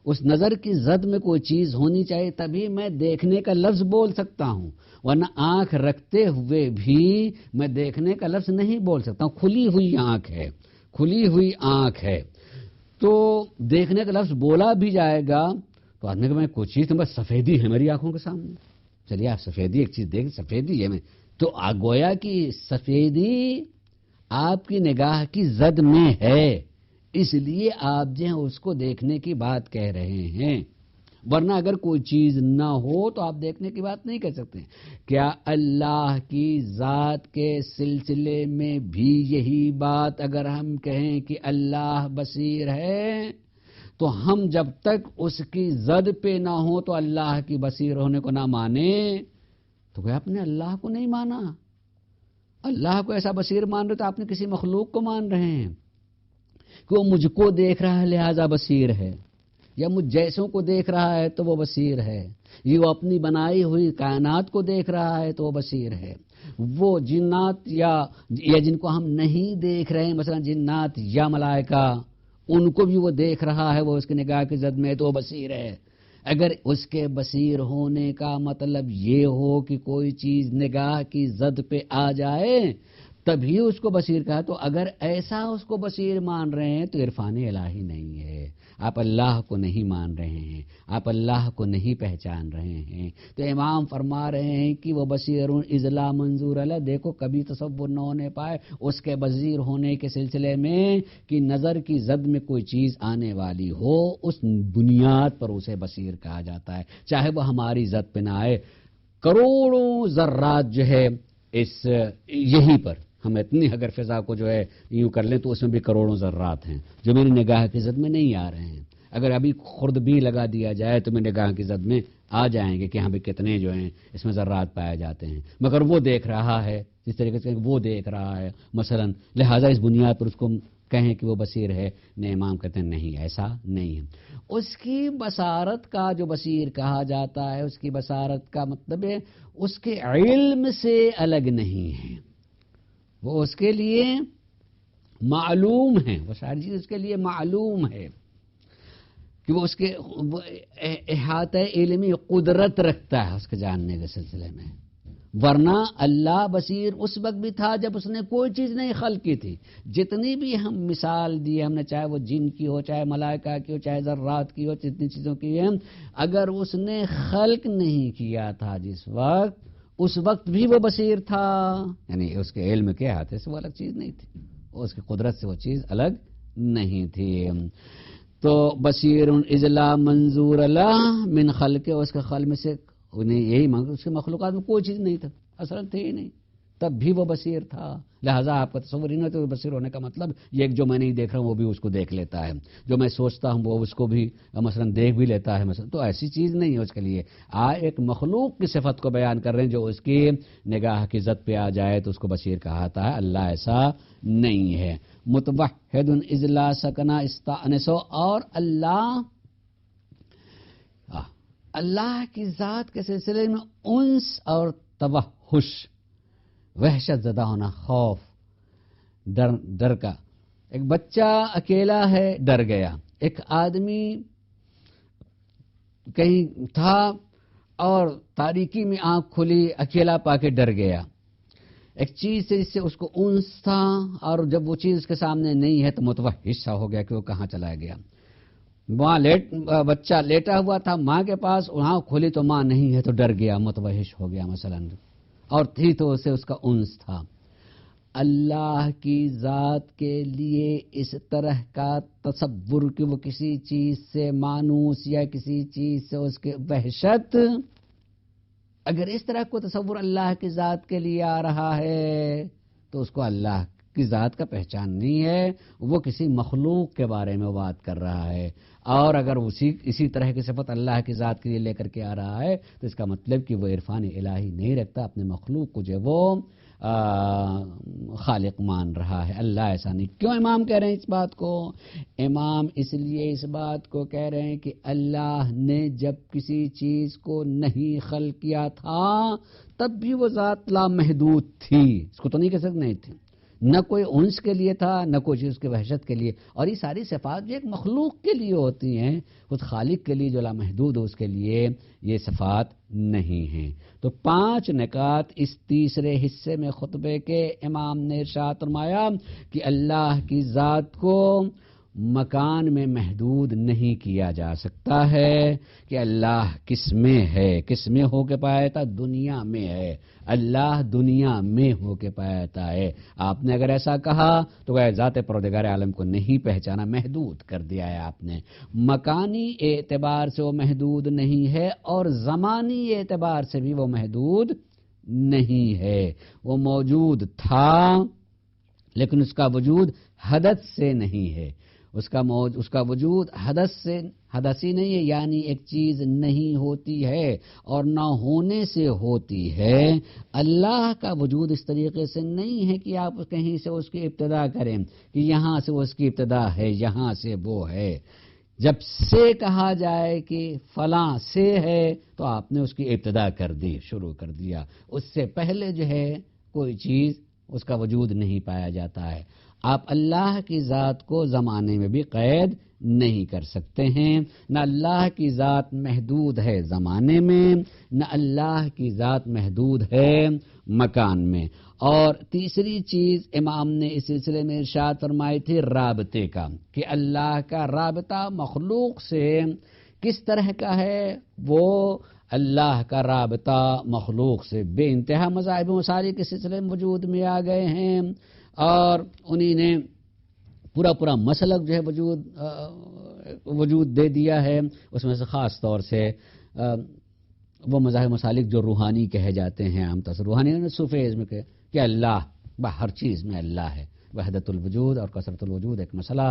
اس نظر کی زد میں کوئی چیز ہونی چاہیے تبھی میں دیکھنے کا لفظ بول سکتا ہوں، ورنہ آنکھ رکھتے ہوئے بھی میں دیکھنے کا لفظ نہیں بول سکتا ہوں. کھلی ہوئی آنکھ ہے تو دیکھنے کا لفظ بولا بھی جائے گا تو آدمی کہ میں کوئی چیز تو بس سفیدی ہے میری آنکھوں کے سامنے. چلیے آپ سفیدی ایک چیز دیکھ، سفیدی ہے میں تو گویا کہ سفیدی آپ کی نگاہ کی زد میں ہے، اس لیے آپ جو ہیں اس کو دیکھنے کی بات کہہ رہے ہیں. ورنہ اگر کوئی چیز نہ ہو تو آپ دیکھنے کی بات نہیں کہہ سکتے. کیا اللہ کی ذات کے سلسلے میں بھی یہی بات اگر ہم کہیں کہ اللہ بصیر ہے تو ہم جب تک اس کی زد پہ نہ ہو تو اللہ کی بصیر ہونے کو نہ مانے تو کیا آپ نے اللہ کو نہیں مانا؟ اللہ کو ایسا بصیر مان رہے تو آپ نے کسی مخلوق کو مان رہے ہیں کہ وہ مجھ کو دیکھ رہا ہے لہذا بصیر ہے، یا مجھ جیسوں کو دیکھ رہا ہے تو وہ بصیر ہے، یہ وہ اپنی بنائی ہوئی کائنات کو دیکھ رہا ہے تو وہ بصیر ہے. وہ جنات یا جن کو ہم نہیں دیکھ رہے ہیں مثلا جنات یا ملائکہ ان کو بھی وہ دیکھ رہا ہے، وہ اس کی نگاہ کی زد میں تو وہ بصیر ہے. اگر اس کے بصیر ہونے کا مطلب یہ ہو کہ کوئی چیز نگاہ کی زد پہ آ جائے تبھی اس کو بصیر کہا، تو اگر ایسا اس کو بصیر مان رہے ہیں تو عرفان الہی نہیں ہے. آپ اللہ کو نہیں مان رہے ہیں، آپ اللہ کو نہیں پہچان رہے ہیں. تو امام فرما رہے ہیں کہ وہ بصیر اذ لا منظور لہ، دیکھو کبھی تصور نہ ہونے پائے اس کے بصیر ہونے کے سلسلے میں کہ نظر کی زد میں کوئی چیز آنے والی ہو، اس بنیاد پر اسے بصیر کہا جاتا ہے، چاہے وہ ہماری زد پہ نہ آئے. کروڑوں ذرات جو ہے اس یہی پر ہم اتنی اگر فضا کو جو ہے یوں کر لیں تو اس میں بھی کروڑوں ذرات ہیں جو میری نگاہ کی زد میں نہیں آ رہے ہیں. اگر ابھی خرد بھی لگا دیا جائے تو میری نگاہ کی زد میں آ جائیں گے کہ یہاں پہ کتنے جو ہیں اس میں ذرات پائے جاتے ہیں، مگر وہ دیکھ رہا ہے جس طریقے سے وہ دیکھ رہا ہے مثلا، لہذا اس بنیاد پر اس کو کہیں کہ وہ بصیر ہے. نے امام کہتے ہیں نہیں، ایسا نہیں ہے. اس کی بصارت کا جو بصیر کہا جاتا ہے اس کی بصارت کا مطلب ہے اس کے علم سے الگ نہیں ہے، وہ اس کے لیے معلوم ہے، وہ ساری چیز اس کے لیے معلوم ہے کہ وہ اس کے احاطہ علمی قدرت رکھتا ہے اس کے جاننے کے سلسلے میں. ورنہ اللہ بصیر اس وقت بھی تھا جب اس نے کوئی چیز نہیں خلق کی تھی. جتنی بھی ہم مثال دی ہم نے، چاہے وہ جن کی ہو، چاہے ملائکہ کی ہو، چاہے ذرات کی ہو، جتنی چیزوں کی ہے، اگر اس نے خلق نہیں کیا تھا جس وقت، اس وقت بھی وہ بصیر تھا. یعنی اس کے علم کے ہاتھ سے وہ الگ چیز نہیں تھی، اس کی قدرت سے وہ چیز الگ نہیں تھی. تو بصیر اذ لا منظور لہ من خلق، اس کے خلق میں سے انہیں یہی مانگ، اس کے مخلوقات میں کوئی چیز نہیں تھا، اصل تھی ہی نہیں، تب بھی وہ بصیر تھا. لہذا آپ کا تصور ہی نہیں تو بصیر ہونے کا مطلب یہ جو میں نہیں دیکھ رہا ہوں وہ بھی اس کو دیکھ لیتا ہے، جو میں سوچتا ہوں وہ اس کو بھی مثلا دیکھ بھی لیتا ہے مثلا. تو ایسی چیز نہیں ہے اس کے لیے. ایک مخلوق کی صفت کو بیان کر رہے ہیں جو اس کی نگاہ کی زد پہ آ جائے تو اس کو بصیر کہا جاتا ہے. اللہ ایسا نہیں ہے. متوحد اذ لا سکن استأنس، اور اللہ کی ذات کے سلسلے میں انس اور توحش، وحشت زدہ ہونا، خوف، ڈر کا. ایک بچہ اکیلا ہے، ڈر گیا. ایک آدمی کہیں تھا اور تاریکی میں آنکھ کھلی، اکیلا پا کے ڈر گیا. ایک چیز سے جس سے اس کو انس تھا اور جب وہ چیز اس کے سامنے نہیں ہے تو متوحش سا ہو گیا کہ وہ کہاں چلا گیا. وہاں بچہ لیٹا ہوا تھا ماں کے پاس، وہاں کھولی تو ماں نہیں ہے تو ڈر گیا، متوحش ہو گیا مثلا، اور تھی تو اسے اس کا انس تھا۔ اللہ کی ذات کے لیے اس طرح کا تصور کہ وہ کسی چیز سے مانوس یا کسی چیز سے اس کے وحشت، اگر اس طرح کو تصور اللہ کی ذات کے لیے آ رہا ہے تو اس کو اللہ کی ذات کا پہچان نہیں ہے، وہ کسی مخلوق کے بارے میں بات کر رہا ہے۔ اور اگر اسی طرح کی صفت اللہ کی ذات کے لیے لے کر کے آ رہا ہے تو اس کا مطلب کہ وہ عرفان الہی نہیں رکھتا، اپنے مخلوق کو جو وہ خالق مان رہا ہے۔ اللہ ایسا نہیں۔ کیوں امام کہہ رہے ہیں اس بات کو؟ امام اس لیے اس بات کو کہہ رہے ہیں کہ اللہ نے جب کسی چیز کو نہیں خلق کیا تھا تب بھی وہ ذات لامحدود تھی، اس کو تو نہیں کہہ سکتے نہیں تھی، نہ کوئی انس کے لیے تھا نہ کوئی چیز کے وحشت کے لیے۔ اور یہ ساری صفات جو ایک مخلوق کے لیے ہوتی ہیں، خود خالق کے لیے جو لامحدود ہو اس کے لیے یہ صفات نہیں ہیں۔ تو 5 نکات اس تیسرے حصے میں خطبے کے امام نے ارشاد فرمایا کہ اللہ کی ذات کو مکان میں محدود نہیں کیا جا سکتا ہے، کہ اللہ کس میں ہے، کس میں ہو کے پایا جاتا؟ دنیا میں ہے، اللہ دنیا میں ہو کے پایا جاتا ہے۔ آپ نے اگر ایسا کہا تو ذات پروردگار عالم کو نہیں پہچانا، محدود کر دیا ہے آپ نے۔ مکانی اعتبار سے وہ محدود نہیں ہے اور زمانی اعتبار سے بھی وہ محدود نہیں ہے، وہ موجود تھا لیکن اس کا وجود حدث سے نہیں ہے، اس کا وجود حدثی نہیں ہے، یعنی ایک چیز نہیں ہوتی ہے اور نہ ہونے سے ہوتی ہے۔ اللہ کا وجود اس طریقے سے نہیں ہے کہ آپ کہیں سے اس کی ابتدا کریں کہ یہاں سے وہ اس کی ابتدا ہے، یہاں سے وہ ہے۔ جب سے کہا جائے کہ فلاں سے ہے تو آپ نے اس کی ابتدا کر دی، شروع کر دیا، اس سے پہلے جو ہے کوئی چیز اس کا وجود نہیں پایا جاتا ہے۔ آپ اللہ کی ذات کو زمانے میں بھی قید نہیں کر سکتے ہیں، نہ اللہ کی ذات محدود ہے زمانے میں، نہ اللہ کی ذات محدود ہے مکان میں۔ اور تیسری چیز امام نے اس سلسلے میں ارشاد فرمائی تھی رابطے کا، کہ اللہ کا رابطہ مخلوق سے کس طرح کا ہے؟ وہ اللہ کا رابطہ مخلوق سے بے انتہا مذاہب و مسالک کے سلسلے میں وجود میں آ گئے ہیں، اور انہی نے پورا مسلک جو ہے وجود دے دیا ہے۔ اس میں سے خاص طور سے وہ مذاہب مسالک جو روحانی کہے جاتے ہیں، عام طور سے روحانی نے صوفیزم کے کہ اللہ ہر چیز میں اللہ ہے، وحدت الوجود اور کثرت الوجود ایک مسئلہ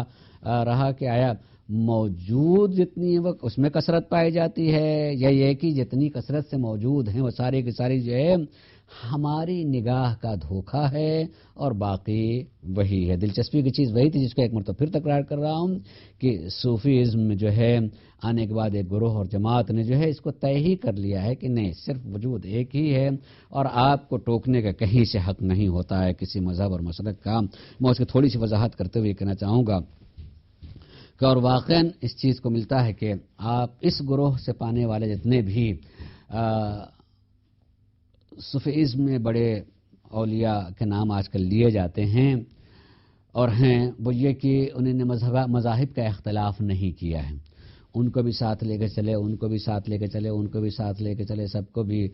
رہا کہ آیا موجود جتنی وقت اس میں کثرت پائی جاتی ہے یا یہ کہ جتنی کثرت سے موجود ہیں وہ ساری کی ساری جو ہے ہماری نگاہ کا دھوکہ ہے اور باقی وہی ہے۔ دلچسپی کی چیز وہی تھی جس کو ایک مرتبہ پھر تکرار کر رہا ہوں کہ صوفیزم میں جو ہے آنے کے بعد ایک گروہ اور جماعت نے جو ہے اس کو طے ہی کر لیا ہے کہ نہیں، صرف وجود ایک ہی ہے اور آپ کو ٹوکنے کا کہیں سے حق نہیں ہوتا ہے کسی مذہب اور مسلک کا۔ میں اس کی تھوڑی سی وضاحت کرتے ہوئے کہنا چاہوں گا کہ اور واقعاً اس چیز کو ملتا ہے کہ آپ اس گروہ سے پانے والے جتنے بھی صوفیزم میں بڑے اولیاء کے نام آج کل لیے جاتے ہیں اور ہیں، وہ یہ کہ انہوں نے مذاہب کا اختلاف نہیں کیا ہے، ان کو بھی ساتھ لے کے چلے، ان کو بھی ساتھ لے کے چلے، ان کو بھی ساتھ لے کے چلے، سب کو بھی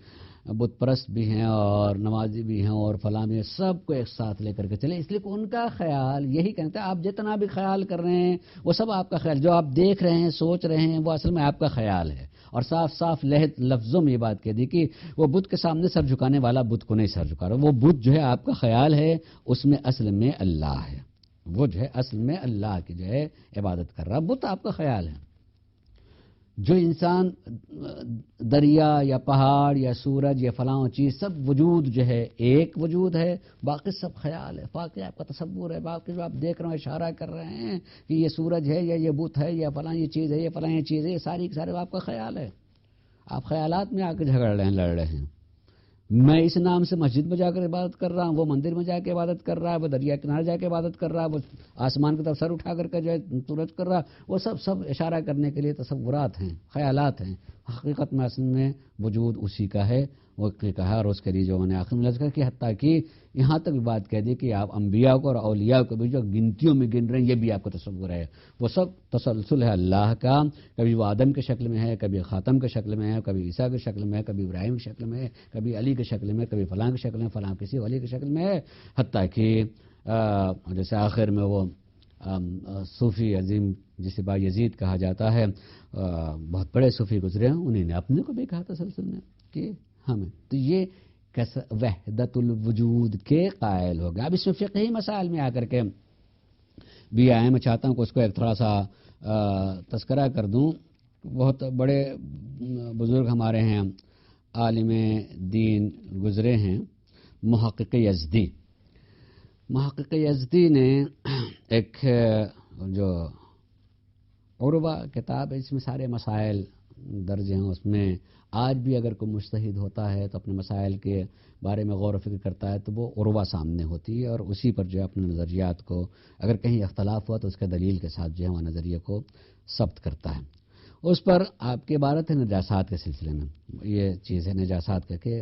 بت پرست بھی ہیں اور نمازی بھی ہیں اور فلاں بھی ہیں، سب کو ایک ساتھ لے کر کے چلے، اس لیے کہ ان کا خیال یہی کہتا ہے آپ جتنا بھی خیال کر رہے ہیں وہ سب آپ کا خیال، جو آپ دیکھ رہے ہیں سوچ رہے ہیں وہ اصل میں آپ کا خیال ہے۔ اور صاف صاف لفظوں میں یہ بات کہہ دی کہ وہ بت کے سامنے سر جھکانے والا بت کو نہیں سر جھکا رہا، وہ بت جو ہے آپ کا خیال ہے، اس میں اصل میں اللہ ہے، وہ جو ہے اصل میں اللہ کی جو ہے عبادت کر رہا، بت آپ کا خیال ہے۔ جو انسان دریا یا پہاڑ یا سورج یا فلاں چیز سب وجود جو ہے ایک وجود ہے، باقی سب خیال ہے، باقی آپ کا تصور ہے، باقی جو آپ دیکھ رہے ہیں اشارہ کر رہے ہیں کہ یہ سورج ہے یا یہ بت ہے یا فلاں یہ چیز ہے یا فلاں یہ چیز ہے، یہ ساری کے سارے آپ کا خیال ہے۔ آپ خیالات میں آ کے جھگڑ رہے ہیں، لڑ رہے ہیں۔ میں اس نام سے مسجد میں جا کر عبادت کر رہا ہوں، وہ مندر میں جا کے عبادت کر رہا ہے، وہ دریا کنارے جا کے عبادت کر رہا ہے، وہ آسمان کی طرف سر اٹھا کر کے جو ہے سورج کر رہا ہے، وہ سب اشارہ کرنے کے لیے تصورات ہیں، خیالات ہیں، حقیقت میں اصل میں وجود اسی کا ہے، وہ کہا، اور اس کے لیے جو میں نے آخر میں ذکر کیا، حتیٰ کہ یہاں تک بھی بات کہہ دی کہ آپ انبیاء کو اور اولیاء کو بھی جو گنتیوں میں گن رہے ہیں، یہ بھی آپ کا تصور ہے، وہ سب تسلسل ہے اللہ کا، کبھی وہ آدم کے شکل میں ہے، کبھی خاتم کے شکل میں ہے، کبھی عیسیٰ کے شکل میں ہے، کبھی ابراہیم کے شکل میں ہے، کبھی علی کے شکل میں، کبھی فلاں کے شکل میں، فلاں کسی ولی کے شکل میں ہے، حتیٰ کہ جیسے آخر میں وہ صوفی عظیم جسے با یزید کہا جاتا ہے، بہت بڑے صوفی گزرے ہیں، انہیں نے اپنے کو بھی کہا تسلسل میں کہ ہمیں، تو یہ وحدت الوجود کے قائل ہو گیا۔ اب اس میں فقہی مسائل میں آ کر کے بھی آئے، میں چاہتا ہوں کہ اس کو ایک تھوڑا سا تذکرہ کر دوں۔ بہت بڑے بزرگ ہمارے ہیں، عالم دین گزرے ہیں، محقق یزدی۔ محقق یزدی نے ایک جو عروہ کتاب ہے، اس میں سارے مسائل درج ہیں، اس میں آج بھی اگر کوئی مجتہد ہوتا ہے تو اپنے مسائل کے بارے میں غور و فکر کرتا ہے تو وہ عروہ سامنے ہوتی ہے، اور اسی پر جو ہے اپنے نظریات کو، اگر کہیں اختلاف ہوا تو اس کے دلیل کے ساتھ جو ہے وہ نظریے کو ثبت کرتا ہے۔ اس پر آپ کی عبارت ہے نجاسات کے سلسلے میں، یہ چیز ہے نجاسات کا کہ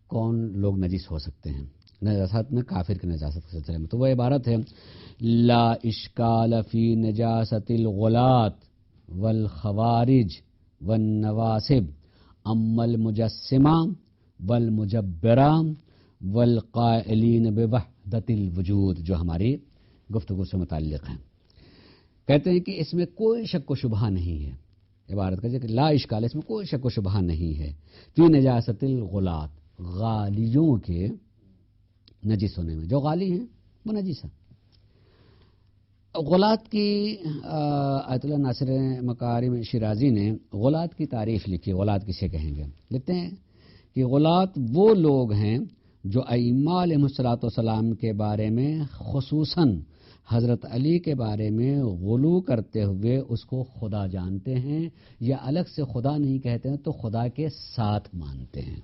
کون لوگ نجس ہو سکتے ہیں، نجاسات میں کافر کی نجاست کے سلسلے میں، تو وہ عبارت ہے لا اشکال فی نجاست الغلاة والخوارج والنواسب اما المجسمہ والمجبرہ والقائلین بوحدت الوجود، جو ہماری گفتگو سے متعلق ہیں۔ کہتے ہیں کہ اس میں کوئی شک و شبہ نہیں ہے، عبارت کا لا اشکال، اس میں کوئی شک و شبہ نہیں ہے، فی نجاست الغلاة، غالیوں کے نجس ہونے میں، جو غالی ہیں وہ نجس ہیں۔ غلاة کی آیت اللہ ناصر مکارم شیرازی نے غلاة کی تعریف لکھی، غلاة کسے کہیں گے، لکھتے ہیں کہ غلاة وہ لوگ ہیں جو ائمہ علیہ الصلوۃ والسلام کے بارے میں، خصوصاً حضرت علی کے بارے میں غلو کرتے ہوئے اس کو خدا جانتے ہیں، یا الگ سے خدا نہیں کہتے ہیں تو خدا کے ساتھ مانتے ہیں۔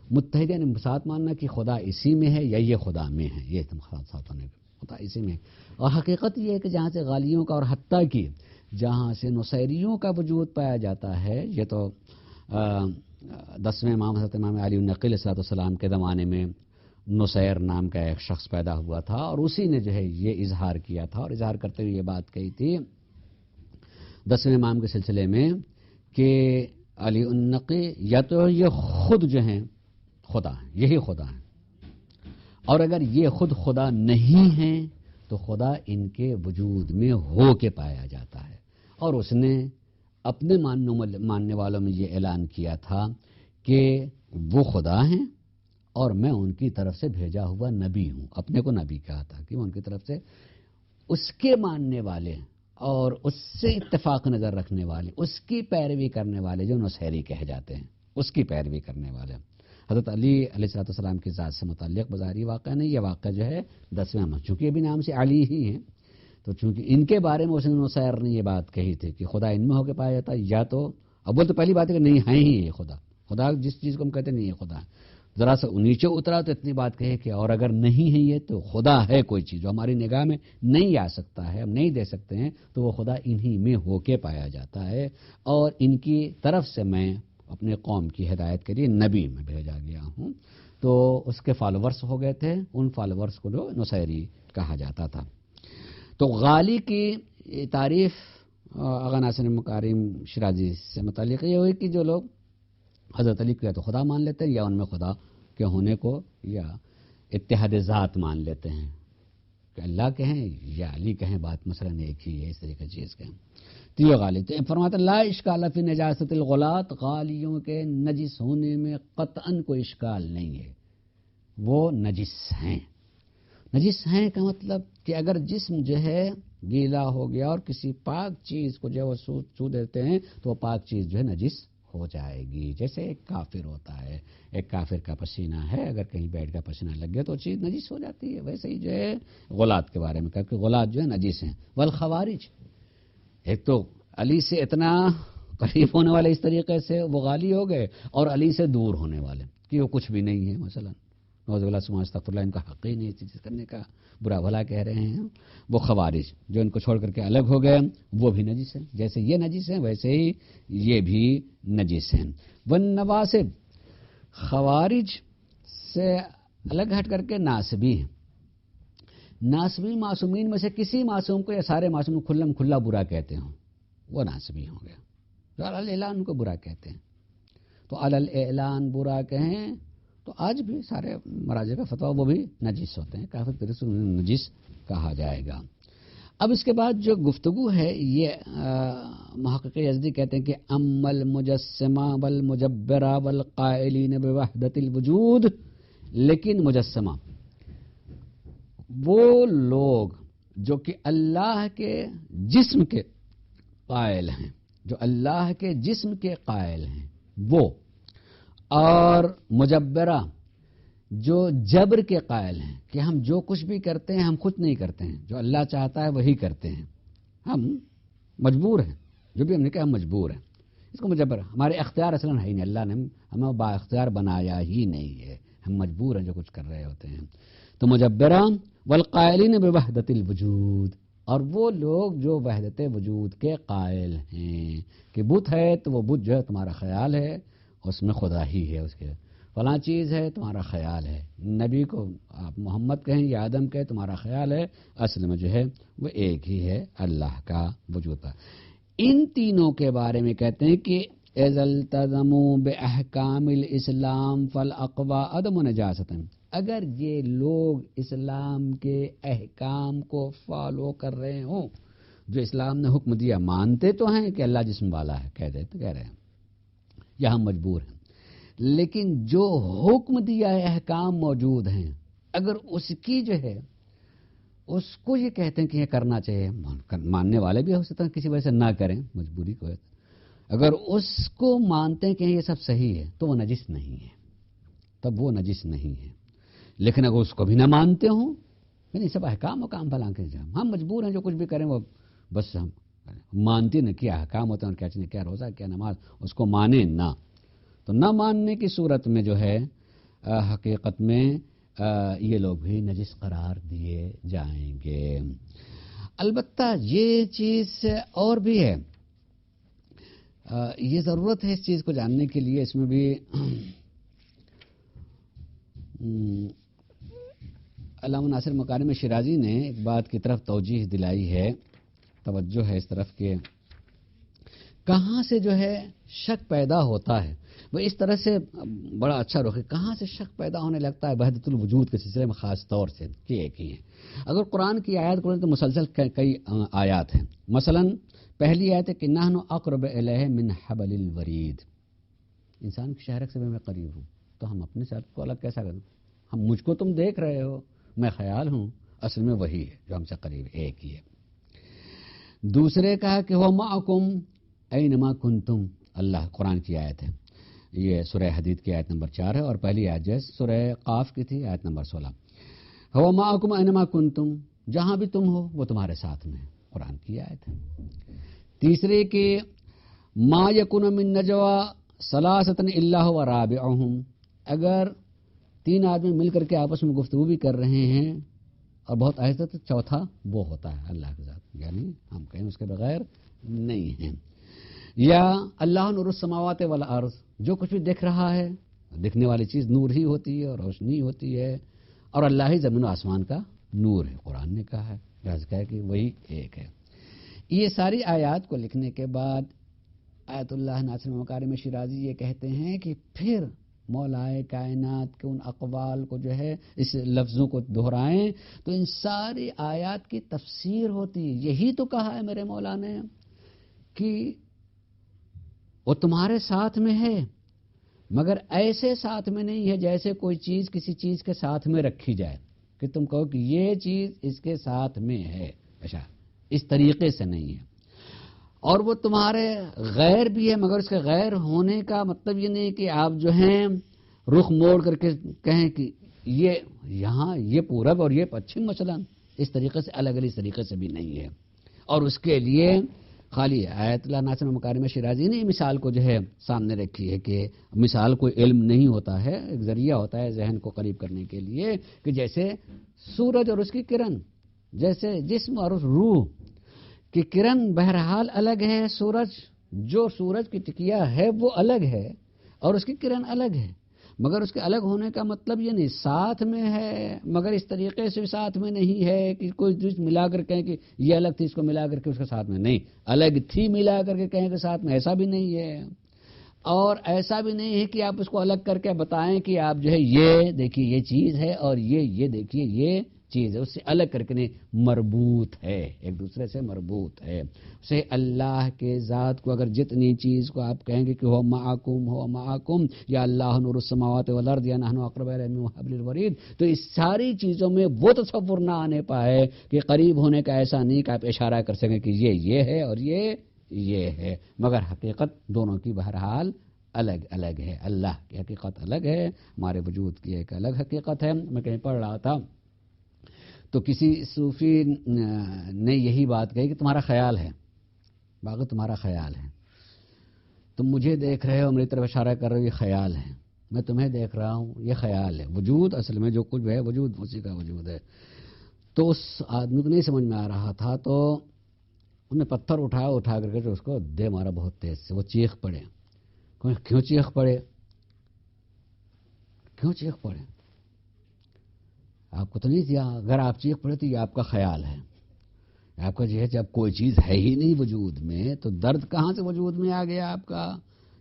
متحد یعنی ساتھ ماننا کہ خدا اسی میں ہے یا یہ خدا میں ہے، یہ ساتھ ہونے کا خدا اسی میں ہے۔ اور حقیقت یہ ہے کہ جہاں سے غالیوں کا، اور حتیٰ کہ جہاں سے نصیریوں کا وجود پایا جاتا ہے، یہ تو 10ویں امام حضرت امام علی النقی علیہ السلام کے زمانے میں نصیر نام کا ایک شخص پیدا ہوا تھا، اور اسی نے جو ہے یہ اظہار کیا تھا، اور اظہار کرتے ہوئے یہ بات کہی تھی 10ویں امام کے سلسلے میں کہ علی النقی یا تو یہ خود جو ہیں خدا ہیں، یہی خدا ہیں، اور اگر یہ خود خدا نہیں ہیں تو خدا ان کے وجود میں ہو کے پایا جاتا ہے۔ اور اس نے اپنے ماننے والوں میں یہ اعلان کیا تھا کہ وہ خدا ہیں اور میں ان کی طرف سے بھیجا ہوا نبی ہوں، اپنے کو نبی کہا تھا کہ وہ ان کی طرف سے اس کے ماننے والے اور اس سے اتفاق نظر رکھنے والے، اس کی پیروی کرنے والے جو نصیری کہے جاتے ہیں، اس کی پیروی کرنے والے۔ حضرت علی علیہ السلام کی ذات سے متعلق بظاہری واقعہ نہیں، یہ واقعہ جو ہے 10ویں امام، چونکہ یہ بھی نام سے علی ہی ہیں، تو چونکہ ان کے بارے میں اس نے نصیر نے یہ بات کہی تھی کہ خدا ان میں ہو کے پایا جاتا ہے، یا تو اب تو پہلی بات ہے کہ نہیں ہے ہی یہ خدا جس چیز کو ہم کہتے ہیں نہیں یہ خدا ہے، ذرا سا نیچے اترا تو اتنی بات کہے کہ اور اگر نہیں ہے یہ تو خدا ہے کوئی چیز جو ہماری نگاہ میں نہیں آ سکتا ہے، ہم نہیں دے سکتے ہیں، تو وہ خدا انہی میں ہو کے پایا جاتا ہے، اور ان کی طرف سے میں اپنے قوم کی ہدایت کے لیے نبی میں بھیجا گیا ہوں۔ تو اس کے فالوورز ہو گئے تھے، ان فالوورز کو جو نصیری کہا جاتا تھا۔ تو غالی کی تعریف آغا ناصر مکارم شیرازی سے متعلق یہ ہوئی کہ جو لوگ حضرت علی کو یا تو خدا مان لیتے ہیں، یا ان میں خدا کے ہونے کو یا اتحاد ذات مان لیتے ہیں کہ اللہ کہیں یا علی کہیں، بات مثلاً ایک ہی ہے، اس طرح کی چیز کہیں، تو یہ غالی۔ تو فرماتا لا اشکال فی نجاست الغلاة، غالیوں کے نجس ہونے میں قطعاً کوئی اشکال نہیں ہے، وہ نجس ہیں۔ نجس ہیں کا مطلب کہ اگر جسم جو ہے گیلا ہو گیا اور کسی پاک چیز کو جو وہ چھو دیتے ہیں تو وہ پاک چیز جو ہے نجس ہو جائے گی۔ جیسے ایک کافر ہوتا ہے، ایک کافر کا پسینہ ہے، اگر کہیں بیٹھ کا پسینہ لگ گیا تو چیز نجس ہو جاتی ہے، ویسے ہی جو ہے غلاة کے بارے میں کہا کہ غلاة جو ہے نجس ہیں۔ والخوارج، ایک تو علی سے اتنا قریب ہونے والے اس طریقے سے وہ غالی ہو گئے، اور علی سے دور ہونے والے کہ وہ کچھ بھی نہیں ہے، مثلا نعوذ باللہ ثم استغفر اللہ، ان کا حق ہی نہیں اس چیز کرنے کا، برا بھلا کہہ رہے ہیں، وہ خوارج جو ان کو چھوڑ کر کے الگ ہو گئے، وہ بھی نجس ہیں، جیسے یہ نجس ہیں ویسے ہی یہ بھی نجس ہیں۔ والنواسب، خوارج سے الگ ہٹ کر کے ناسبی ہیں۔ ناسبی معصومین میں سے کسی معصوم کو یا سارے معصوم کو کھلم کھلا برا کہتے ہوں، وہ ناسبی ہوں گے۔ جو علی الاعلان کو برا کہتے ہیں، تو علی الاعلان برا کہیں تو آج بھی سارے مراجع کا فتویٰ وہ بھی نجس ہوتے ہیں، کافر کے رسول نجس کہا جائے گا۔ اب اس کے بعد جو گفتگو ہے یہ محقق یزدی کہتے ہیں کہ اما المجسمہ والمجبرہ والقائلین بوحدۃ الوجود، لیکن مجسمہ وہ لوگ جو کہ اللہ کے جسم کے قائل ہیں، جو اللہ کے جسم کے قائل ہیں وہ، اور مجبرہ جو جبر کے قائل ہیں کہ ہم جو کچھ بھی کرتے ہیں ہم خود نہیں کرتے ہیں، جو اللہ چاہتا ہے وہی کرتے ہیں، ہم مجبور ہیں، جو بھی ہم نے کہا ہم مجبور ہیں، اس کو مجبر، ہمارے اختیار اصلاً ہے ہی نہیں، اللہ نے ہمیں با اختیار بنایا ہی نہیں ہے، ہم مجبور ہیں جو کچھ کر رہے ہوتے ہیں۔ تو مجبرہ والقائلین بوحدۃ الوجود، اور وہ لوگ جو وحدت وجود کے قائل ہیں کہ بت ہے تو وہ بت جو ہے تمہارا خیال ہے، اس میں خدا ہی ہے، اس کے فلاں چیز ہے تمہارا خیال ہے، نبی کو آپ محمد کہیں یا آدم کہیں تمہارا خیال ہے، اصل میں جو ہے وہ ایک ہی ہے، اللہ کا وجود ہے۔ ان تینوں کے بارے میں کہتے ہیں کہ اذا التزموا باحکام الاسلام فالاقوى عدم نجاست، اگر یہ لوگ اسلام کے احکام کو فالو کر رہے ہوں، جو اسلام نے حکم دیا، مانتے تو ہیں کہ اللہ جسم والا ہے، کہہ رہے ہیں یا ہم مجبور ہیں، لیکن جو حکم دیا ہے احکام موجود ہیں، اگر اس کی جو ہے اس کو یہ کہتے ہیں کہ یہ کرنا چاہیے، ماننے والے بھی ہو سکتا ہے کسی وجہ سے نہ کریں، مجبوری کو، اگر اس کو مانتے ہیں کہ یہ سب صحیح ہے تو وہ نجس نہیں ہے، تب وہ نجس نہیں ہے۔ لیکن اگر اس کو بھی نہ مانتے ہوں، یعنی سب احکام و کام بھلا کے جائیں، ہم مجبور ہیں جو کچھ بھی کریں وہ بس ہم مانتے نہ، کیا احکام ہوتے ہیں، کیا چیزیں، کیا روزہ کیا نماز، اس کو مانیں نہ، تو نہ ماننے کی صورت میں جو ہے حقیقت میں یہ لوگ بھی نجس قرار دیے جائیں گے۔ البتہ یہ چیز اور بھی ہے، یہ ضرورت ہے اس چیز کو جاننے کے لیے، اس میں بھی علامہ ناصر مکارم شیرازی نے ایک بات کی طرف توجہ دلائی ہے، توجہ ہے اس طرف کہ کہاں سے جو ہے شک پیدا ہوتا ہے، وہ اس طرح سے بڑا اچھا رخ ہے، کہاں سے شک پیدا ہونے لگتا ہے وحدت الوجود کے سلسلے میں، خاص طور سے کہ ایک ہی ہے۔ اگر قرآن کی آیات کو تو مسلسل کئی آیات ہیں، مثلا پہلی آیت ہے کہ نحن اقرب الیہ من حبل الورید، انسان کی شہرک سے بھی میں قریب ہوں، تو ہم اپنے ساتھ کو الگ کیسا کریں، ہم مجھ کو تم دیکھ رہے ہو، میں خیال ہوں، اصل میں وہی ہے جو ہم سے قریب، ایک ہی ہے۔ دوسرے کہا کہ هو معکم اینما کنتم، اللہ قرآن کی آیت ہے، یہ سورہ حدید کی آیت نمبر 4 ہے، اور پہلی آیت جو ہے سورہ قاف کی تھی، آیت نمبر 16، هو معکم اینما کنتم، جہاں بھی تم ہو وہ تمہارے ساتھ میں ہے، قرآن کی آیت ہے۔ تیسرے کہ ما یکن من نجوا ثلاثۃ الا هو رابعهم، اگر تین آدمی مل کر کے آپس میں گفتگو بھی کر رہے ہیں اور بہت آہستہ، تو چوتھا وہ ہوتا ہے اللہ کے ذات، یعنی ہم کہیں اس کے بغیر نہیں ہیں۔ یا اللہ نور السماوات والارض، جو کچھ بھی دیکھ رہا ہے، دیکھنے والی چیز نور ہی ہوتی ہے اور روشنی ہوتی ہے، اور اللہ ہی زمین و آسمان کا نور ہے، قرآن نے کہا ہے، لہذا کہا کہ وہی ایک ہے۔ یہ ساری آیات کو لکھنے کے بعد آیت اللہ ناصر مکارم شیرازی یہ کہتے ہیں کہ پھر مولائے کائنات کے ان اقوال کو جو ہے، اس لفظوں کو دہرائیں تو ان ساری آیات کی تفسیر ہوتی ہے۔ یہی تو کہا ہے میرے مولا نے کہ وہ تمہارے ساتھ میں ہے، مگر ایسے ساتھ میں نہیں ہے جیسے کوئی چیز کسی چیز کے ساتھ میں رکھی جائے، کہ تم کہو کہ یہ چیز اس کے ساتھ میں ہے، اچھا اس طریقے سے نہیں ہے۔ اور وہ تمہارے غیر بھی ہے، مگر اس کے غیر ہونے کا مطلب یہ نہیں کہ آپ جو ہیں رخ موڑ کر کے کہیں کہ یہ یہاں یہ پورب اور یہ پچھم، مثلا اس طریقے سے الگ الگ طریقے سے بھی نہیں ہے، اور اس کے لیے خالی آیت اللہ ناصر مکارم شیرازی نے مثال کو جو ہے سامنے رکھی ہے کہ مثال کوئی علم نہیں ہوتا ہے، ایک ذریعہ ہوتا ہے ذہن کو قریب کرنے کے لیے، کہ جیسے سورج اور اس کی کرن، جیسے جسم اور اس روح کی کرن بہرحال الگ ہے، سورج کی ٹکیا ہے وہ الگ ہے اور اس کی کرن الگ ہے، مگر اس کے الگ ہونے کا مطلب یہ نہیں ساتھ میں ہے، مگر اس طریقے سے ساتھ میں نہیں ہے کہ کوئی چیز ملا کر کہیں کہ یہ الگ تھی اس کو ملا کر کے اس کے ساتھ میں نہیں، الگ تھی ملا کر کے کہیں کہ ساتھ میں، ایسا بھی نہیں ہے۔ اور ایسا بھی نہیں ہے کہ آپ اس کو الگ کر کے بتائیں کہ آپ جو ہے یہ دیکھیے یہ چیز ہے اور یہ دیکھیے یہ چیز ہے، اس سے الگ کر کے نہیں، مربوط ہے، ایک دوسرے سے مربوط ہے۔ اسے اللہ کے ذات کو اگر جتنی چیز کو آپ کہیں گے کہ ہو معکم یا اللہ نور السماوات والارض یا نحن اقرب الیہ من حبل الورید، تو اس ساری چیزوں میں وہ تصور نہ آنے پائے کہ قریب ہونے کا ایسا نہیں کہ آپ اشارہ کر سکیں کہ یہ ہے اور یہ ہے، مگر حقیقت دونوں کی بہرحال الگ الگ ہے۔ اللہ کی حقیقت الگ ہے، ہمارے وجود کی ایک الگ حقیقت ہے۔ میں کہیں پڑھ رہا تھا تو کسی صوفی نے یہی بات کہی کہ تمہارا خیال ہے، باقی تمہارا خیال ہے، تم مجھے دیکھ رہے ہو، میری طرف اشارہ کر رہے ہو، یہ خیال ہے، میں تمہیں دیکھ رہا ہوں، یہ خیال ہے۔ وجود اصل میں جو کچھ ہے وجود اسی کا وجود ہے۔ تو اس آدمی کو نہیں سمجھ میں آ رہا تھا، تو انہوں نے پتھر اٹھا کر کے اس کو دے مارا بہت تیز سے، وہ چیخ پڑے۔ کیوں چیخ پڑے؟ آپ کو تو نہیں دیا، اگر آپ چیخ پڑے تو یہ آپ کا خیال ہے، آپ کا جو ہے جب کوئی چیز ہے ہی نہیں وجود میں تو درد کہاں سے وجود میں آ گیا آپ کا؟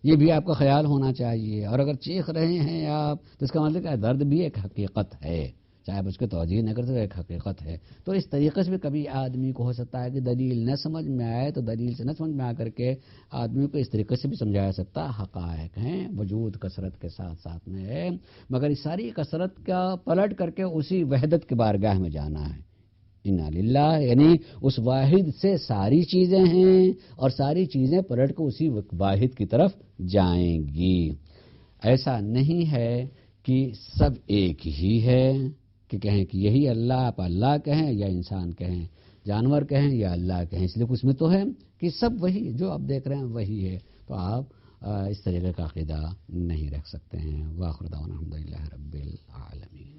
یہ بھی آپ کا خیال ہونا چاہیے۔ اور اگر چیخ رہے ہیں آپ تو اس کا مطلب کہ درد بھی ایک حقیقت ہے، چاہے آپ اس کے توجہ نہ کرتے، ایک حقیقت ہے۔ تو اس طریقے سے بھی کبھی آدمی کو ہو سکتا ہے کہ دلیل نہ سمجھ میں آئے تو دلیل سے نہ سمجھ میں آ کر کے آدمی کو اس طریقے سے بھی سمجھایا سکتا، حقائق ہیں، وجود کثرت کے ساتھ ساتھ میں ہے، مگر اس ساری کثرت کا پلٹ کر کے اسی وحدت کے بارگاہ میں جانا ہے۔ انا للہ، یعنی اس واحد سے ساری چیزیں ہیں اور ساری چیزیں پلٹ کے اسی واحد کی طرف جائیں گی۔ ایسا نہیں ہے کہ سب ایک ہی ہے، کہ کہیں کہ یہی اللہ، آپ اللہ کہیں یا انسان کہیں، جانور کہیں یا اللہ کہیں، اس لیے اس میں تو ہے کہ سب وہی جو آپ دیکھ رہے ہیں وہی ہے، تو آپ اس طریقے کا عقیدہ نہیں رکھ سکتے ہیں۔ وآخر دعوانا الحمدللہ رب العالمین۔